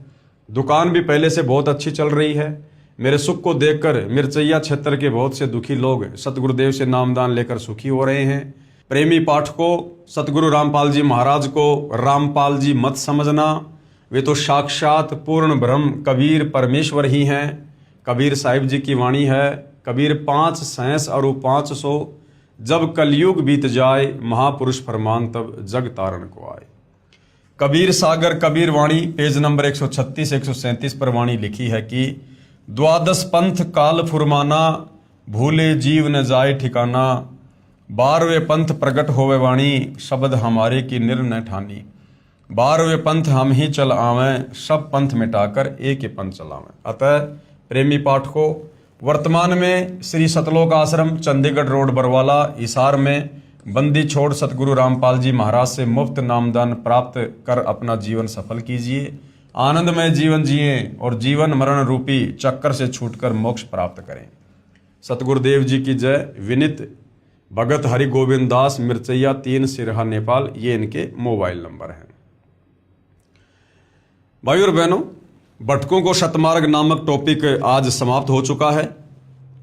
दुकान भी पहले से बहुत अच्छी चल रही है। मेरे सुख को देखकर मिर्चैया क्षेत्र के बहुत से दुखी लोग सतगुरुदेव से नामदान लेकर सुखी हो रहे हैं। प्रेमी पाठकों, सतगुरु रामपाल जी महाराज को रामपाल जी मत समझना, वे तो साक्षात पूर्ण ब्रह्म कबीर परमेश्वर ही हैं। कबीर साहिब जी की वाणी है, कबीर 5 सहस और 500, जब कलयुग बीत जाए महापुरुष फरमान तब जग तारण को आए। कबीर सागर कबीर वाणी पेज नंबर 136-137 पर वाणी लिखी है कि 12 पंथ काल फुरमाना, भूले जीव न जाए ठिकाना, 12वें पंथ प्रकट होवे वाणी, शब्द हमारे की निर्णय ठानी, 12वें पंथ हम ही चल आवें, सब पंथ मिटाकर एक ही पंथ चलावें। अतः प्रेमी पाठकों, वर्तमान में श्री सतलोक आश्रम चंडीगढ़ रोड बरवाला हिसार में बंदी छोड़ सतगुरु रामपाल जी महाराज से मुफ्त नामदान प्राप्त कर अपना जीवन सफल कीजिए, आनंदमय जीवन जिए और जीवन मरण रूपी चक्कर से छूटकर मोक्ष प्राप्त करें। सतगुरुदेव जी की जय। विनित भगत हरि गोविंद दास, मिर्चैया 3, सिरहा, नेपाल। ये इनके मोबाइल नंबर हैं। भाई और बहनों, भटकों को शतमार्ग नामक टॉपिक आज समाप्त हो चुका है।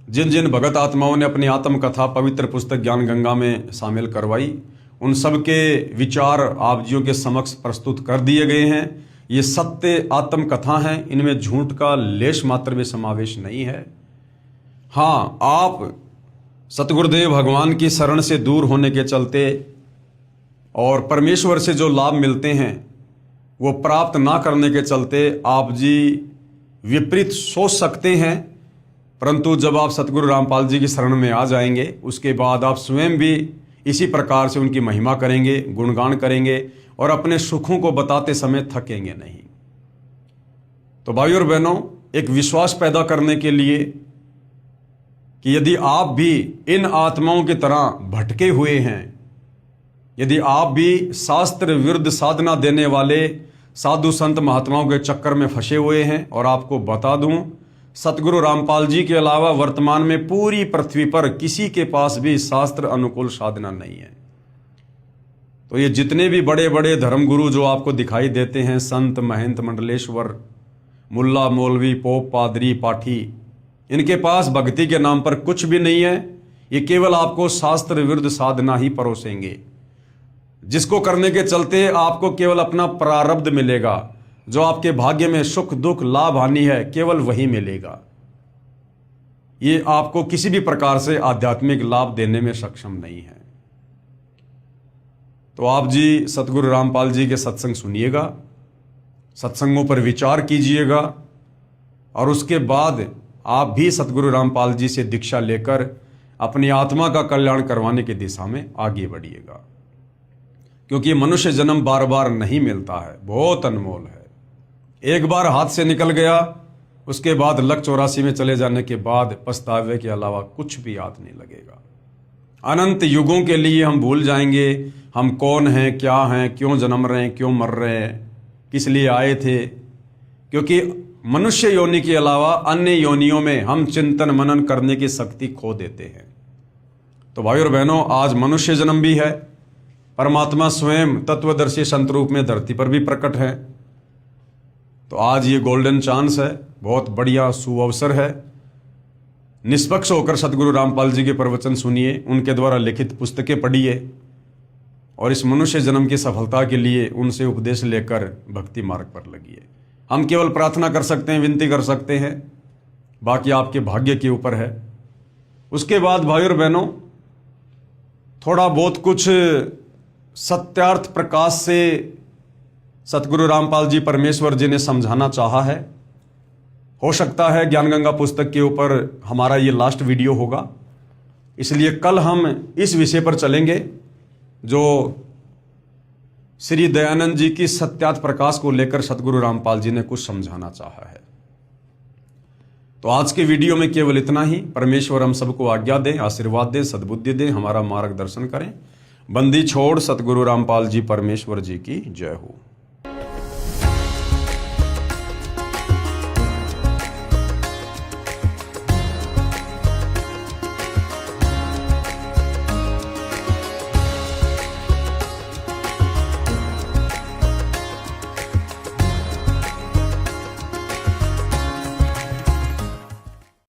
जिन जिन भगत आत्माओं ने अपनी आत्मकथा पवित्र पुस्तक ज्ञान गंगा में शामिल करवाई, उन सब के विचार आप जियों के समक्ष प्रस्तुत कर दिए गए हैं। ये सत्य आत्मकथा हैं, इनमें झूठ का लेश मात्र भी समावेश नहीं है। हाँ, आप सतगुरुदेव भगवान की शरण से दूर होने के चलते और परमेश्वर से जो लाभ मिलते हैं वो प्राप्त ना करने के चलते आप जी विपरीत सोच सकते हैं, परंतु जब आप सतगुरु रामपाल जी की शरण में आ जाएंगे उसके बाद आप स्वयं भी इसी प्रकार से उनकी महिमा करेंगे, गुणगान करेंगे और अपने सुखों को बताते समय थकेंगे नहीं। तो भाई और बहनों, एक विश्वास पैदा करने के लिए कि यदि आप भी इन आत्माओं की तरह भटके हुए हैं, यदि आप भी शास्त्र विरुद्ध साधना देने वाले साधु संत महात्माओं के चक्कर में फंसे हुए हैं, और आपको बता दूं, सतगुरु रामपाल जी के अलावा वर्तमान में पूरी पृथ्वी पर किसी के पास भी शास्त्र अनुकूल साधना नहीं है। तो ये जितने भी बड़े बड़े धर्मगुरु जो आपको दिखाई देते हैं, संत, महंत, मंडलेश्वर, मुल्ला, मौलवी, पोप, पादरी, पाठी, इनके पास भक्ति के नाम पर कुछ भी नहीं है। ये केवल आपको शास्त्र विरुद्ध साधना ही परोसेंगे। जिसको करने के चलते आपको केवल अपना प्रारब्ध मिलेगा। जो आपके भाग्य में सुख दुख लाभ हानि है केवल वही मिलेगा। ये आपको किसी भी प्रकार से आध्यात्मिक लाभ देने में सक्षम नहीं है। तो आप जी सतगुरु रामपाल जी के सत्संग सुनिएगा, सत्संगों पर विचार कीजिएगा और उसके बाद आप भी सतगुरु रामपाल जी से दीक्षा लेकर अपनी आत्मा का कल्याण करवाने की दिशा में आगे बढ़िएगा। क्योंकि मनुष्य जन्म बार बार नहीं मिलता है, बहुत अनमोल है। एक बार हाथ से निकल गया, उसके बाद लक 84 में चले जाने के बाद पछतावे के अलावा कुछ भी याद नहीं लगेगा। अनंत युगों के लिए हम भूल जाएंगे हम कौन हैं, क्या हैं, क्यों जन्म रहे हैं, क्यों मर रहे हैं, किस लिए आए थे। क्योंकि मनुष्य योनि के अलावा अन्य योनियों में हम चिंतन मनन करने की शक्ति खो देते हैं। तो भाई और बहनों, आज मनुष्य जन्म भी है, परमात्मा स्वयं तत्वदर्शी संत रूप में धरती पर भी प्रकट है। तो आज ये गोल्डन चांस है, बहुत बढ़िया सुअवसर है। निष्पक्ष होकर सतगुरु रामपाल जी के प्रवचन सुनिए, उनके द्वारा लिखित पुस्तकें पढ़िए और इस मनुष्य जन्म की सफलता के लिए उनसे उपदेश लेकर भक्ति मार्ग पर लगिए। हम केवल प्रार्थना कर सकते हैं, विनती कर सकते हैं, बाकी आपके भाग्य के ऊपर है। उसके बाद भाई और बहनों, थोड़ा बहुत कुछ सत्यार्थ प्रकाश से सतगुरु रामपाल जी परमेश्वर जी ने समझाना चाहा है। हो सकता है ज्ञान गंगा पुस्तक के ऊपर हमारा ये लास्ट वीडियो होगा, इसलिए कल हम इस विषय पर चलेंगे जो श्री दयानंद जी की सत्यार्थ प्रकाश को लेकर सतगुरु रामपाल जी ने कुछ समझाना चाहा है। तो आज के वीडियो में केवल इतना ही। परमेश्वर हम सबको आज्ञा दें, आशीर्वाद दें, सद्बुद्धि दें, हमारा मार्गदर्शन करें। बंदी छोड़ सतगुरु रामपाल जी परमेश्वर जी की जय हो।